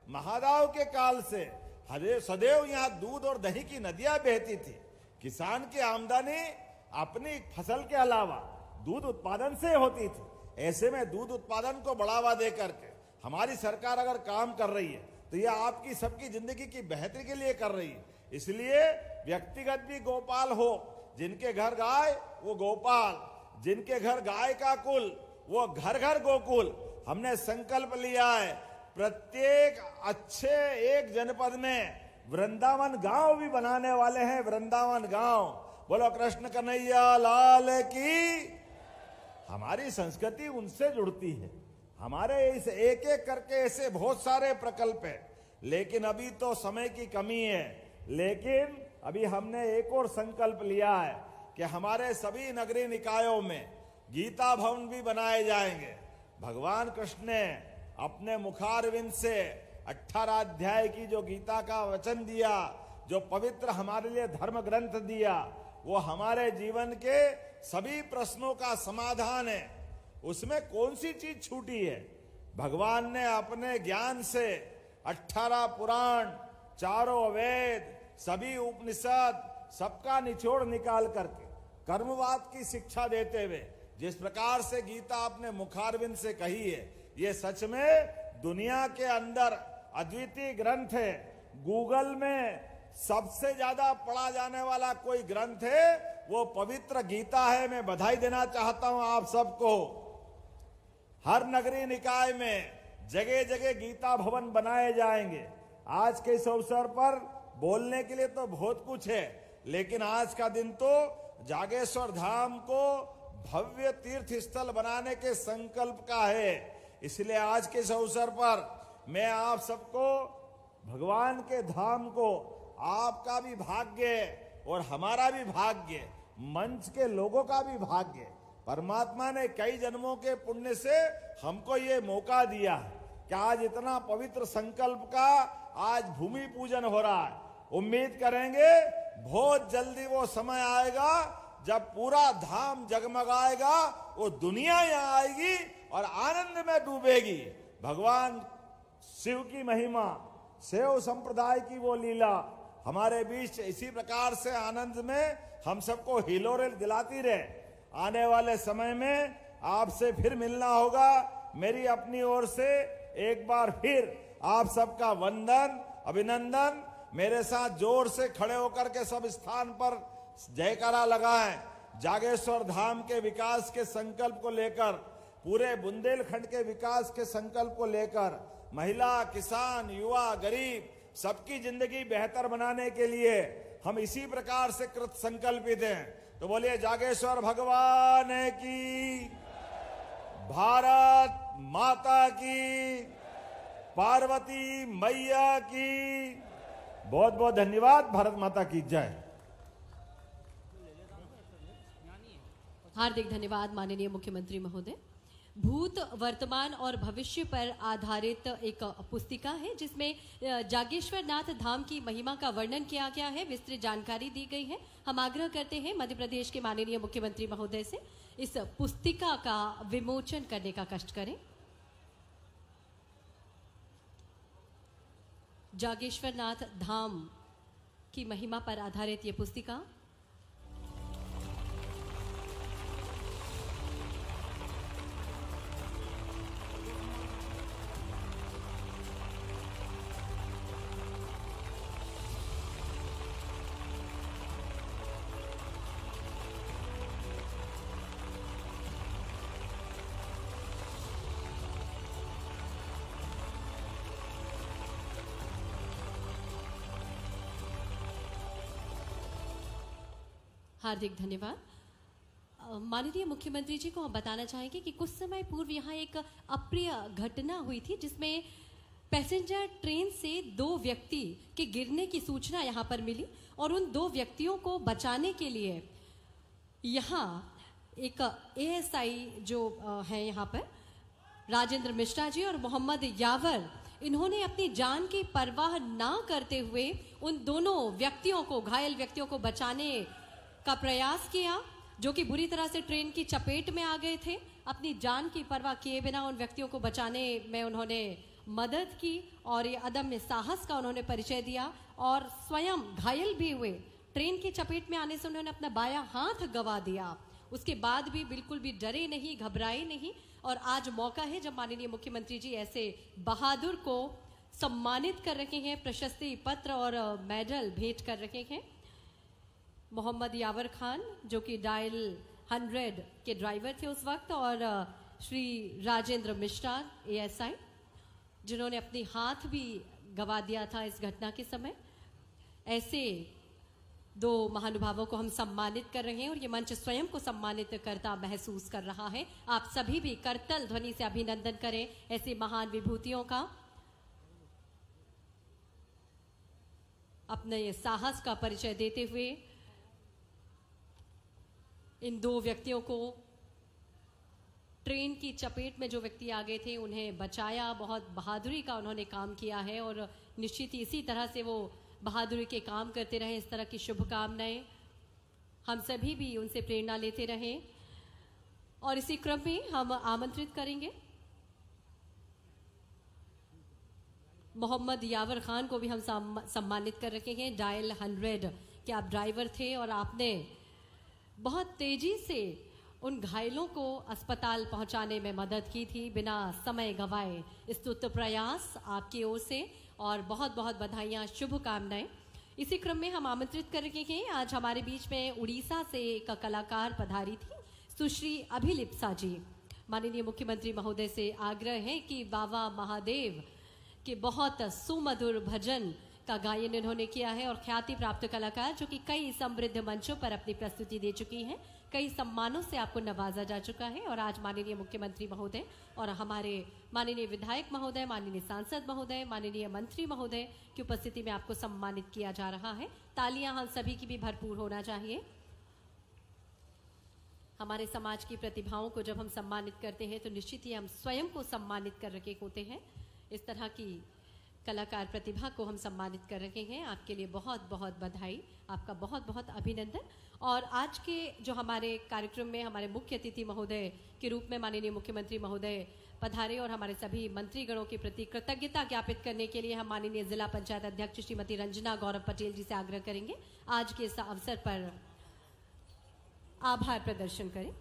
महादाव के काल से सदैव यहाँ दूध और दही की नदियां बहती थी। किसान की आमदनी अपनी फसल के अलावा दूध उत्पादन से होती थी। ऐसे में दूध उत्पादन को बढ़ावा दे करके हमारी सरकार अगर काम कर रही है तो यह आपकी सबकी जिंदगी की बेहतरी के लिए कर रही है। इसलिए व्यक्तिगत भी गोपाल हो, जिनके घर गाय वो गोपाल, जिनके घर गाय का कुल वो घर घर गोकुल। हमने संकल्प लिया है प्रत्येक अच्छे एक जनपद में वृंदावन गांव भी बनाने वाले हैं। वृंदावन गांव। बोलो कृष्ण कन्हैया लाल की। हमारी संस्कृति उनसे जुड़ती है। हमारे इस एक एक करके ऐसे बहुत सारे प्रकल्प है, लेकिन अभी तो समय की कमी है। लेकिन अभी हमने एक और संकल्प लिया है कि हमारे सभी नगरीय निकायों में गीता भवन भी बनाए जाएंगे। भगवान कृष्ण ने अपने मुखारविंद से 18 अध्याय की जो गीता का वचन दिया, जो पवित्र हमारे लिए धर्म ग्रंथ दिया, वो हमारे जीवन के सभी प्रश्नों का समाधान है। उसमें कौन सी चीज छूटी है? भगवान ने अपने ज्ञान से 18 पुराण, 4 वेद, सभी उपनिषद सबका निचोड़ निकाल करके कर्मवाद की शिक्षा देते हुए जिस प्रकार से गीता अपने मुखारविंद से कही है, ये सच में दुनिया के अंदर अद्वितीय ग्रंथ है। गूगल में सबसे ज्यादा पढ़ा जाने वाला कोई ग्रंथ है वो पवित्र गीता है। मैं बधाई देना चाहता हूं आप सबको। हर नगरीय निकाय में जगह जगह गीता भवन बनाए जाएंगे। आज के इस अवसर पर बोलने के लिए तो बहुत कुछ है, लेकिन आज का दिन तो जागेश्वर धाम को भव्य तीर्थ स्थल बनाने के संकल्प का है। इसलिए आज के इस अवसर पर मैं आप सबको भगवान के धाम को, आपका भी भाग्य और हमारा भी भाग्य, मंच के लोगों का भी भाग्य, परमात्मा ने कई जन्मों के पुण्य से हमको ये मौका दिया है कि आज इतना पवित्र संकल्प का आज भूमि पूजन हो रहा है। उम्मीद करेंगे बहुत जल्दी वो समय आएगा जब पूरा धाम जगमगाएगा, वो दुनिया यहाँ आएगी और आनंद में डूबेगी। भगवान शिव की महिमा, शैव संप्रदाय की वो लीला हमारे बीच इसी प्रकार से आनंद में हम सबको हिलोरे दिलाती रहे। आने वाले समय में आपसे फिर मिलना होगा। मेरी अपनी ओर से एक बार फिर आप सबका वंदन, अभिनंदन। मेरे साथ जोर से खड़े होकर के सब स्थान पर जयकारा लगाएं। जागेश्वर धाम के विकास के संकल्प को लेकर, पूरे बुंदेलखंड के विकास के संकल्प को लेकर, महिला, किसान, युवा, गरीब सबकी जिंदगी बेहतर बनाने के लिए हम इसी प्रकार से कृत संकल्पित हैं। तो बोलिए जागेश्वर भगवान की, भारत माता की, पार्वती मैया की। बहुत बहुत धन्यवाद। भारत माता की जय। हार्दिक धन्यवाद माननीय मुख्यमंत्री महोदय। भूत, वर्तमान और भविष्य पर आधारित एक पुस्तिका है जिसमें जागेश्वर नाथ धाम की महिमा का वर्णन किया गया है, विस्तृत जानकारी दी गई है। हम आग्रह करते हैं मध्य प्रदेश के माननीय मुख्यमंत्री महोदय से इस पुस्तिका का विमोचन करने का कष्ट करें। जागेश्वर नाथ धाम की महिमा पर आधारित ये पुस्तिका। हार्दिक धन्यवाद। माननीय मुख्यमंत्री जी को हम बताना चाहेंगे कि कुछ समय पूर्व यहाँ एक अप्रिय घटना हुई थी जिसमें पैसेंजर ट्रेन से 2 व्यक्ति के गिरने की सूचना यहाँ पर मिली और उन 2 व्यक्तियों को बचाने के लिए यहाँ एक एएसआई जो है यहाँ पर राजेंद्र मिश्रा जी और मोहम्मद यावर, इन्होंने अपनी जान की परवाह ना करते हुए उन दोनों व्यक्तियों को, घायल व्यक्तियों को बचाने का प्रयास किया, जो कि बुरी तरह से ट्रेन की चपेट में आ गए थे। अपनी जान की परवाह किए बिना उन व्यक्तियों को बचाने में उन्होंने मदद की और ये अदम्य साहस का उन्होंने परिचय दिया और स्वयं घायल भी हुए। ट्रेन की चपेट में आने से उन्होंने अपना बायां हाथ गंवा दिया। उसके बाद भी बिल्कुल भी डरे नहीं, घबराए नहीं और आज मौका है जब माननीय मुख्यमंत्री जी ऐसे बहादुर को सम्मानित कर रहे हैं, प्रशस्ति पत्र और मेडल भेंट कर रहे हैं। मोहम्मद यावर खान जो कि डायल 100 के ड्राइवर थे उस वक्त और श्री राजेंद्र मिश्रा एएसआई जिन्होंने अपनी हाथ भी गंवा दिया था इस घटना के समय। ऐसे 2 महानुभावों को हम सम्मानित कर रहे हैं और ये मंच स्वयं को सम्मानित करता महसूस कर रहा है। आप सभी भी करतल ध्वनि से अभिनंदन करें ऐसे महान विभूतियों का, अपने साहस का परिचय देते हुए इन 2 व्यक्तियों को, ट्रेन की चपेट में जो व्यक्ति आ गए थे उन्हें बचाया। बहुत बहादुरी का उन्होंने काम किया है और निश्चित ही इसी तरह से वो बहादुरी के काम करते रहे। इस तरह की शुभकामनाएं हम सभी भी उनसे प्रेरणा लेते रहें। और इसी क्रम में हम आमंत्रित करेंगे मोहम्मद यावर खान को भी हम सम्मानित कर रखे हैं। डायल 100 के आप ड्राइवर थे और आपने बहुत तेजी से उन घायलों को अस्पताल पहुंचाने में मदद की थी बिना समय गंवाए। स्तुत्य प्रयास आपकी ओर से और बहुत बहुत बधाइयाँ, शुभकामनाएं। इसी क्रम में हम आमंत्रित कर रहे हैं, आज हमारे बीच में उड़ीसा से एक कलाकार पधारी थी, सुश्री अभिलिप्सा जी। माननीय मुख्यमंत्री महोदय से आग्रह है कि बाबा महादेव के बहुत सुमधुर भजन का गायन इन्होंने किया है और ख्याति प्राप्त कलाकार जो कि कई समृद्ध मंचों पर अपनी प्रस्तुति दे चुकी हैं, कई सम्मानों से आपको नवाजा जा चुका है। और आज माननीय मुख्यमंत्री महोदय और हमारे माननीय विधायक महोदय, माननीय सांसद महोदय, माननीय मंत्री महोदय की उपस्थिति में आपको सम्मानित किया जा रहा है। तालियां हम सभी की भी भरपूर होना चाहिए। हमारे समाज की प्रतिभाओं को जब हम सम्मानित करते हैं तो निश्चित ही हम स्वयं को सम्मानित कर रखे होते हैं। इस तरह की कलाकार प्रतिभा को हम सम्मानित कर रहे हैं। आपके लिए बहुत बहुत बधाई, आपका बहुत बहुत अभिनंदन। और आज के जो हमारे कार्यक्रम में हमारे मुख्य अतिथि महोदय के रूप में माननीय मुख्यमंत्री महोदय पधारे और हमारे सभी मंत्रीगणों के प्रति कृतज्ञता ज्ञापित करने के लिए हम माननीय जिला पंचायत अध्यक्ष श्रीमती रंजना गौरव पटेल जी से आग्रह करेंगे आज के इस अवसर पर आभार प्रदर्शन करें।